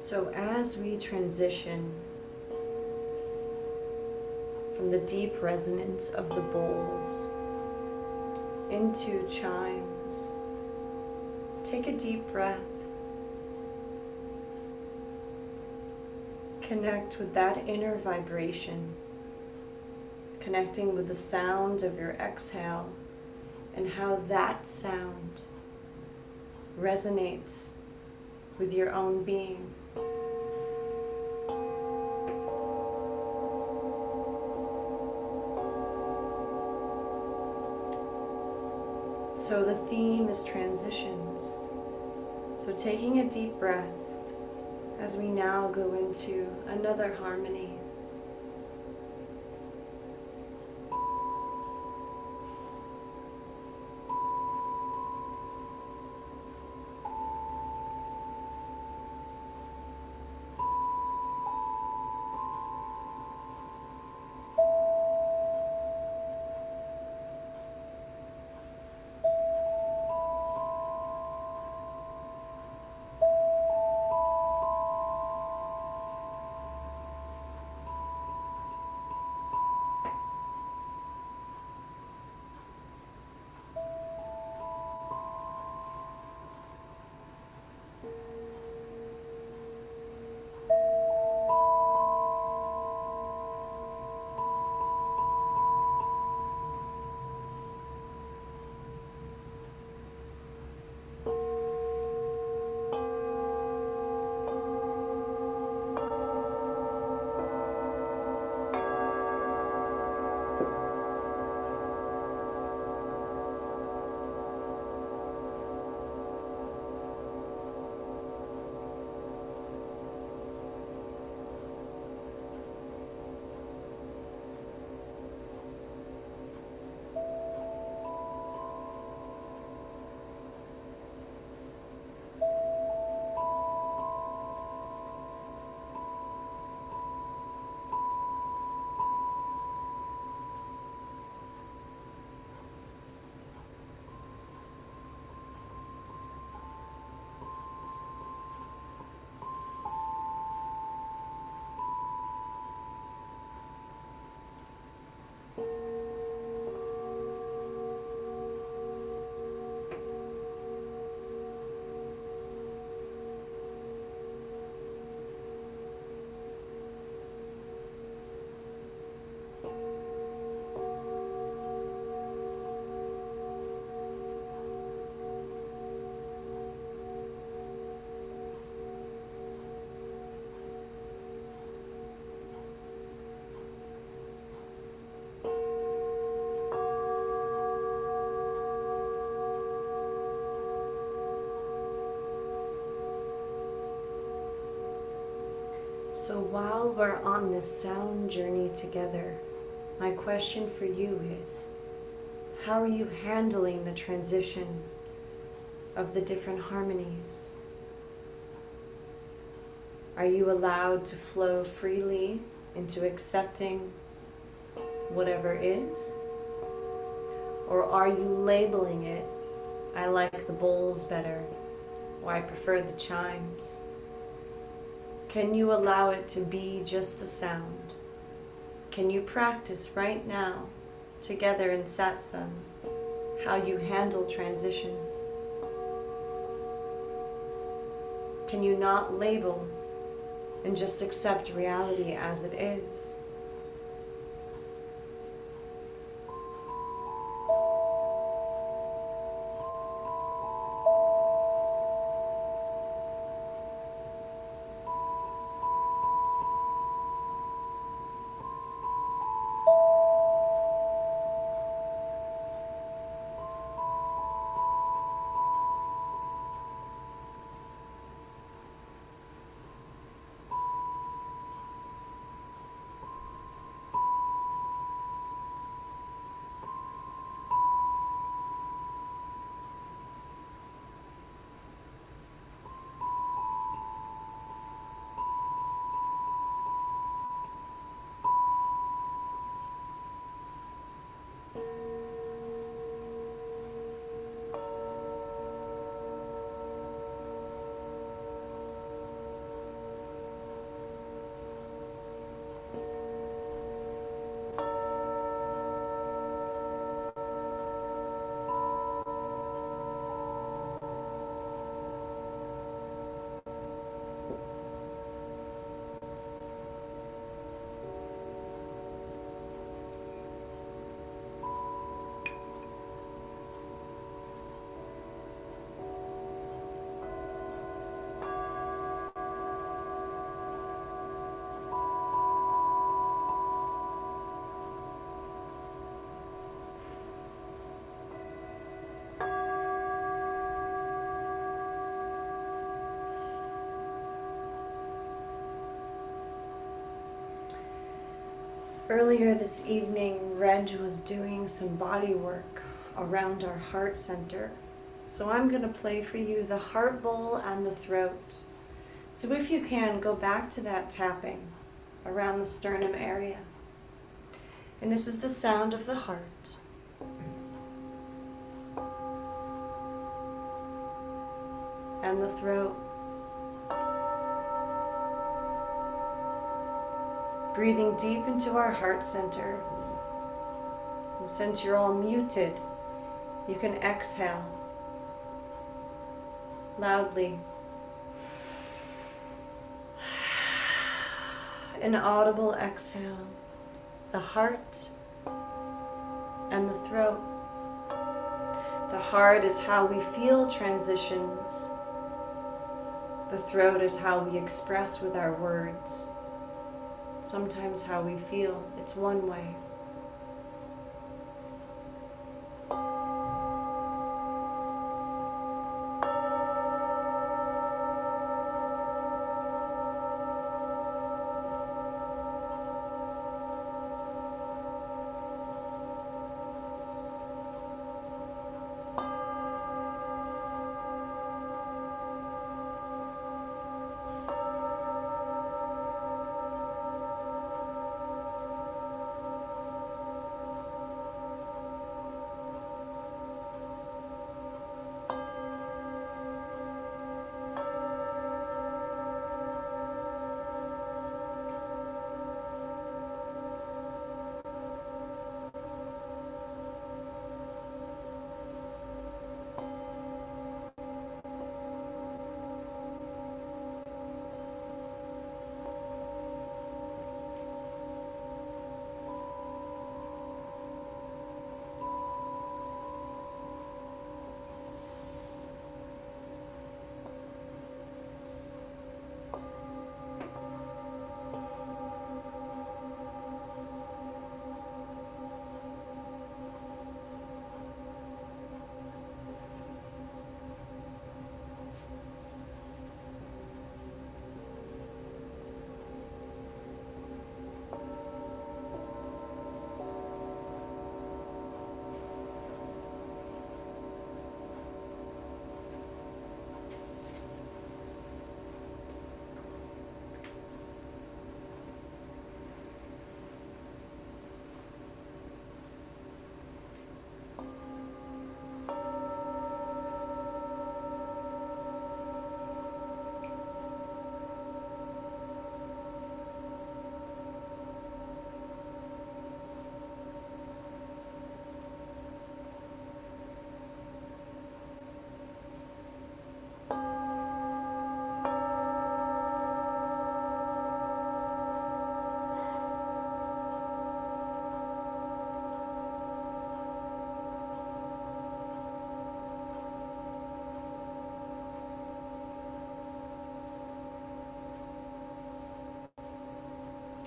So as we transition from the deep resonance of the bowls into chimes, take a deep breath. Connect with that inner vibration, connecting with the sound of your exhale and how that sound resonates with your own being. So the theme is transitions. So taking a deep breath as we now go into another harmony. So while we're on this sound journey together, my question for you is, how are you handling the transition of the different harmonies? Are you allowed to flow freely into accepting whatever is? Or are you labeling it, I like the bowls better, or I prefer the chimes? Can you allow it to be just a sound? Can you practice right now, together in Satsang, how you handle transition? Can you not label and just accept reality as it is? Earlier this evening, Reg was doing some body work around our heart center. So I'm going to play for you the heart bowl and the throat. So if you can, go back to that tapping around the sternum area. And this is the sound of the heart. And the throat. Breathing deep into our heart center. And since you're all muted, you can exhale loudly. An audible exhale. The heart and the throat. The heart is how we feel transitions. The throat is how we express with our words. Sometimes how we feel, it's one way.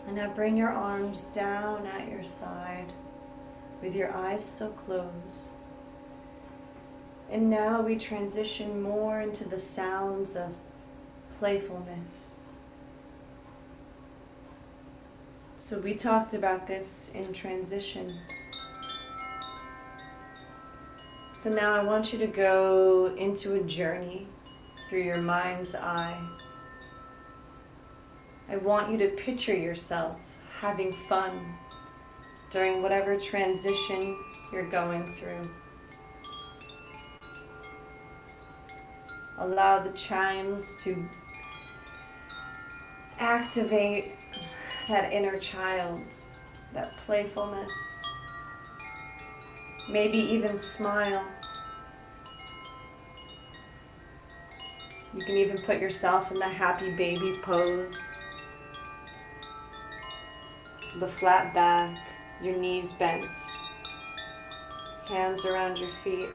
And now bring your arms down at your side with your eyes still closed. And now we transition more into the sounds of playfulness. So we talked about this in transition. So now I want you to go into a journey through your mind's eye. I want you to picture yourself having fun during whatever transition you're going through. Allow the chimes to activate that inner child, that playfulness. Maybe even smile. You can even put yourself in the happy baby pose. The flat back, your knees bent, hands around your feet.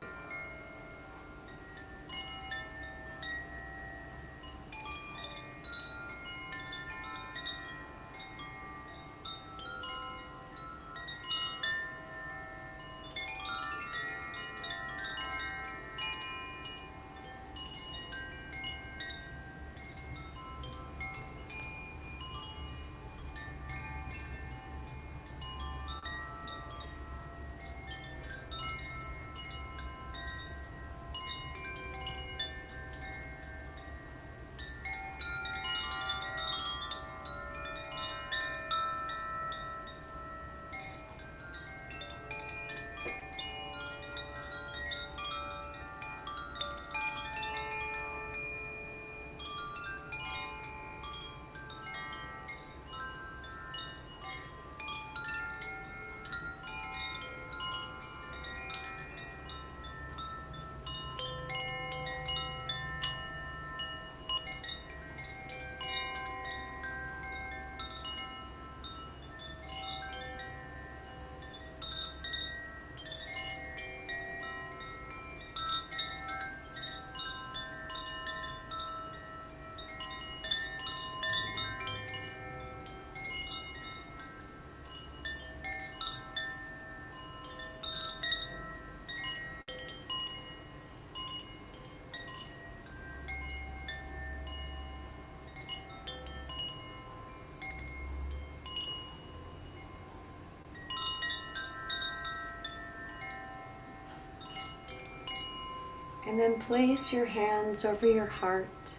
And then place your hands over your heart.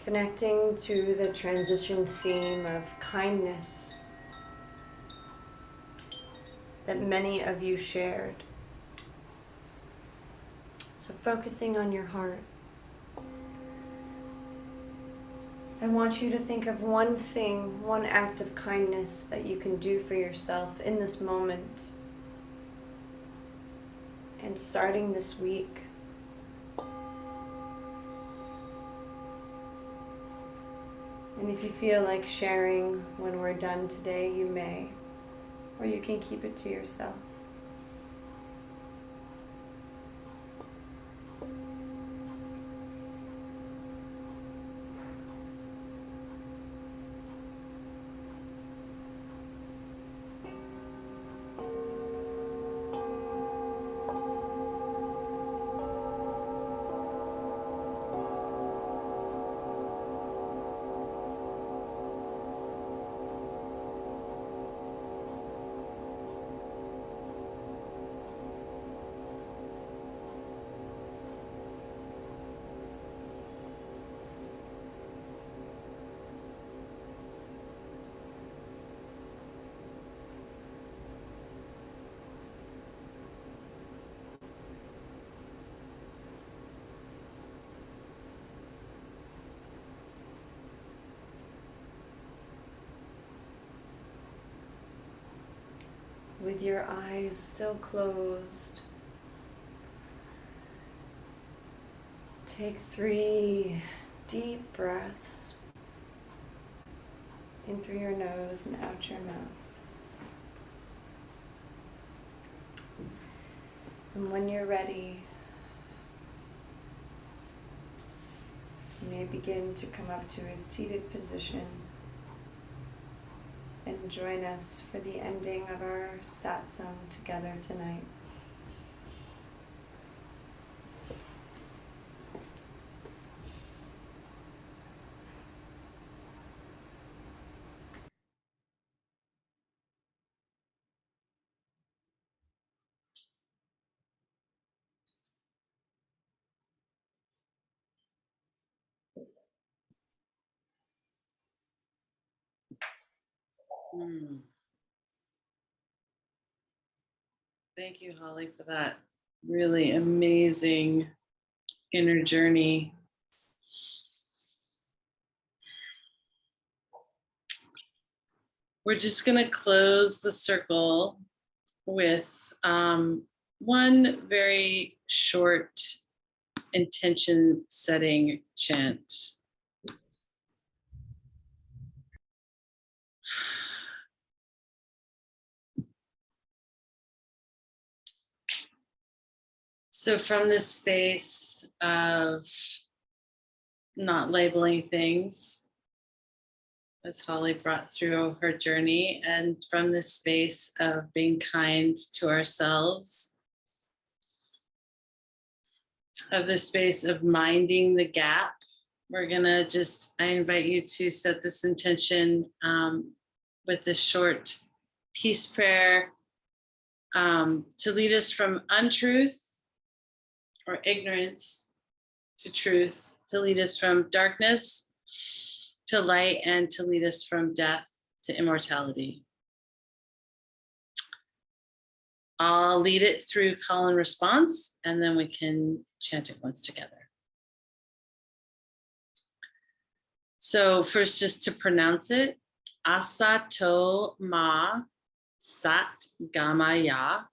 Connecting to the transition theme of kindness that many of you shared. So focusing on your heart. I want you to think of one thing, one act of kindness that you can do for yourself in this moment and starting this week. And if you feel like sharing when we're done today, you may, or you can keep it to yourself. With your eyes still closed, take 3 deep breaths in through your nose and out your mouth. And when you're ready, you may begin to come up to a seated position and join us for the ending of our Satsang together tonight. Thank you, Holly, for that really amazing inner journey. We're just going to close the circle with one very short intention setting chant. So from this space of not labeling things, as Holly brought through her journey, and from this space of being kind to ourselves, of this space of minding the gap, we're gonna I invite you to set this intention with this short peace prayer to lead us from untruth or ignorance to truth, to lead us from darkness to light, and to lead us from death to immortality. I'll lead it through call and response, and then we can chant it once together. So first, just to pronounce it, Asato Ma Sat Gamaya,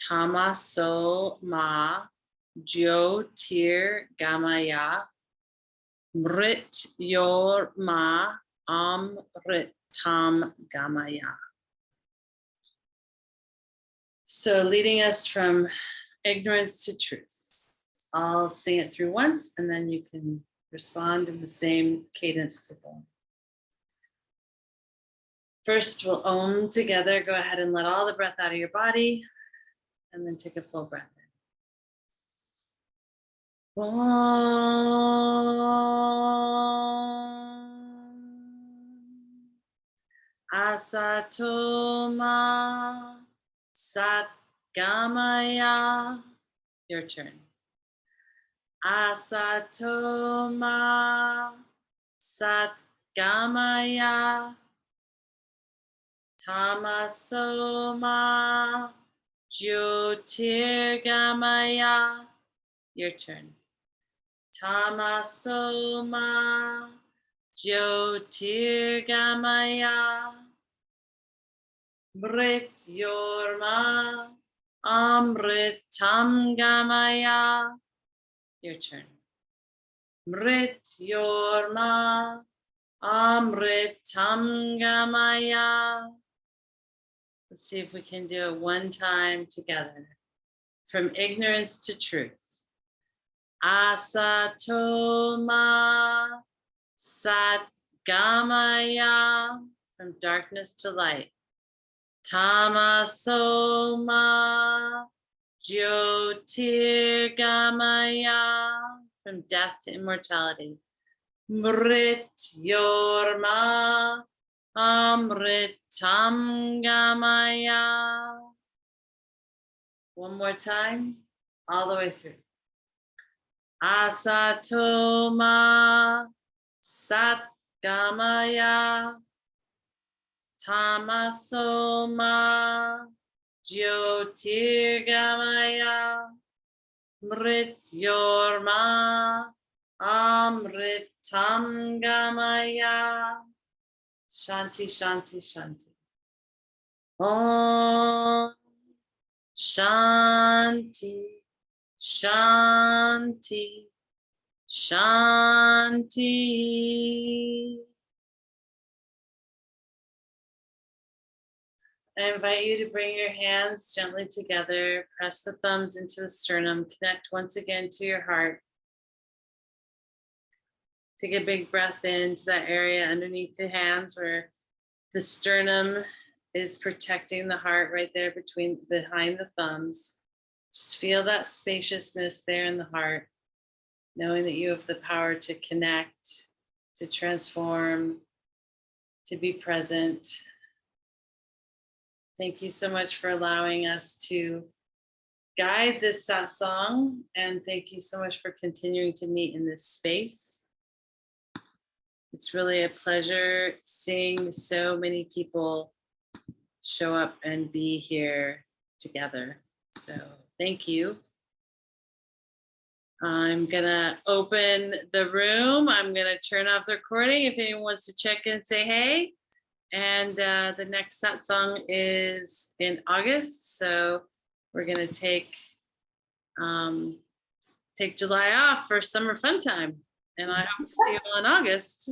Tamaso Ma Jyotir Gamaya, Mrit Yor Ma Amrit Tam Gamaya. So leading us from ignorance to truth. I'll sing it through once, and then you can respond in the same cadence to them. First, we'll Om together. Go ahead and let all the breath out of your body, and then take a full breath in. Om. Asatoma Satgamaya. Your turn. Asatoma Satgamaya. Tamasoma Jyotirgamaya. Your turn. Tamasoma Jyotirgamaya. Mrityorma Amritam Gamaya. Your turn. Mrityorma Amritam Gamaya. Let's see if we can do it one time together. From ignorance to truth. Asatoma Satgamaya. From darkness to light. Tamasoma Jyotirgamaya. From death to immortality. Mrityorma Amritam Gamaya. One more time, all the way through. Asatoma Satgamaya. Tamasoma Jyotirgamaya. Mrityorma Amritam Gamaya. Shanti, Shanti, Shanti. Om Shanti, Shanti, Shanti. I invite you to bring your hands gently together, press the thumbs into the sternum, connect once again to your heart. Take a big breath into that area underneath the hands where the sternum is protecting the heart, right there behind the thumbs. Just feel that spaciousness there in the heart, knowing that you have the power to connect, to transform, to be present. Thank you so much for allowing us to guide this satsang, and thank you so much for continuing to meet in this space. It's really a pleasure seeing so many people show up and be here together. So thank you. I'm gonna open the room. I'm gonna turn off the recording. If anyone wants to check in, say hey. And the next satsang is in August. So we're gonna take July off for summer fun time. And I hope to see you all in August.